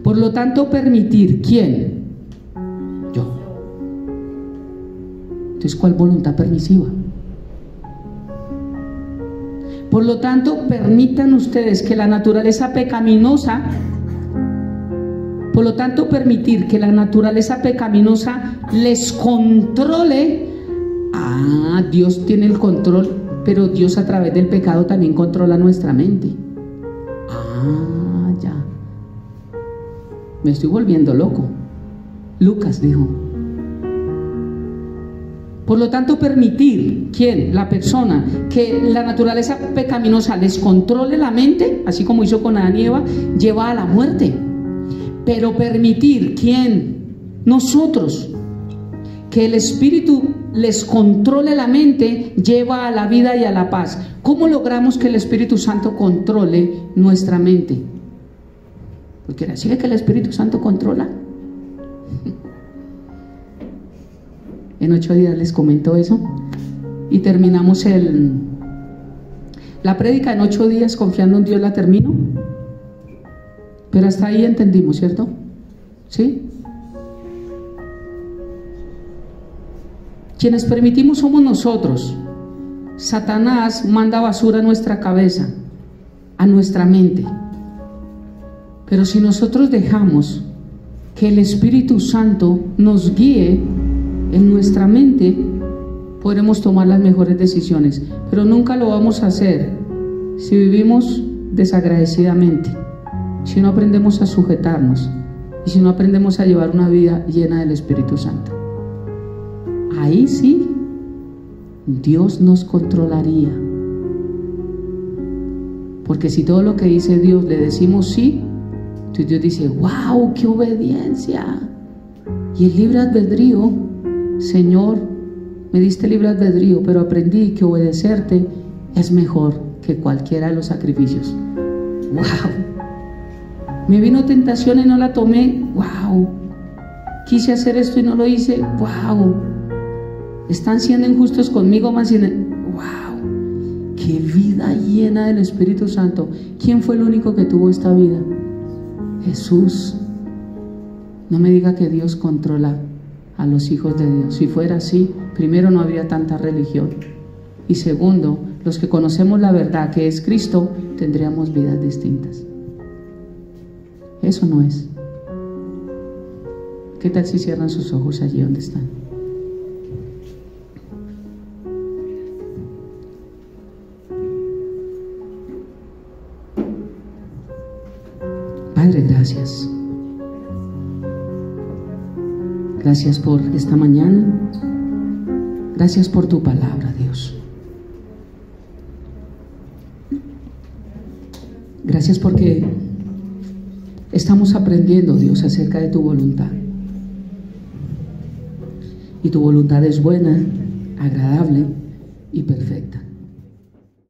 Por lo tanto, permitir, ¿quién? Yo. Entonces, ¿cuál voluntad permisiva? Por lo tanto, permitan ustedes que la naturaleza pecaminosa, por lo tanto, permitir que la naturaleza pecaminosa les controle. Ah, Dios tiene el control, pero Dios a través del pecado también controla nuestra mente. Ah, ya. Me estoy volviendo loco. Lucas dijo. Por lo tanto, permitir, ¿quién? La persona, que la naturaleza pecaminosa les controle la mente, así como hizo con Adán y Eva, lleva a la muerte. Pero permitir, ¿quién? Nosotros, que el Espíritu les controle la mente, lleva a la vida y a la paz. ¿Cómo logramos que el Espíritu Santo controle nuestra mente? Porque así es que el Espíritu Santo controla. En 8 días les comento eso y terminamos la prédica en 8 días. Confiando en Dios la termino, pero hasta ahí entendimos, ¿cierto? ¿Sí? Quienes permitimos somos nosotros. Satanás manda basura a nuestra cabeza, a nuestra mente, pero si nosotros dejamos que el Espíritu Santo nos guíe en nuestra mente, podremos tomar las mejores decisiones, pero nunca lo vamos a hacer si vivimos desagradecidamente, si no aprendemos a sujetarnos y si no aprendemos a llevar una vida llena del Espíritu Santo. Ahí sí, Dios nos controlaría, porque si todo lo que dice Dios le decimos sí, entonces Dios dice, wow, qué obediencia. Y el libre albedrío, Señor, me diste libre albedrío, pero aprendí que obedecerte es mejor que cualquiera de los sacrificios. Wow. Me vino tentación y no la tomé. Wow. Quise hacer esto y no lo hice. Wow. Están siendo injustos conmigo, más sin... Wow. Qué vida llena del Espíritu Santo. ¿Quién fue el único que tuvo esta vida? Jesús. No me diga que Dios controla a los hijos de Dios. Si fuera así, primero no habría tanta religión, y segundo, los que conocemos la verdad que es Cristo, tendríamos vidas distintas. Eso no es. ¿Qué tal si cierran sus ojos allí donde están? Padre, gracias. Gracias por esta mañana. Gracias por tu palabra, Dios. Gracias porque estamos aprendiendo, Dios, acerca de tu voluntad. Y tu voluntad es buena, agradable y perfecta.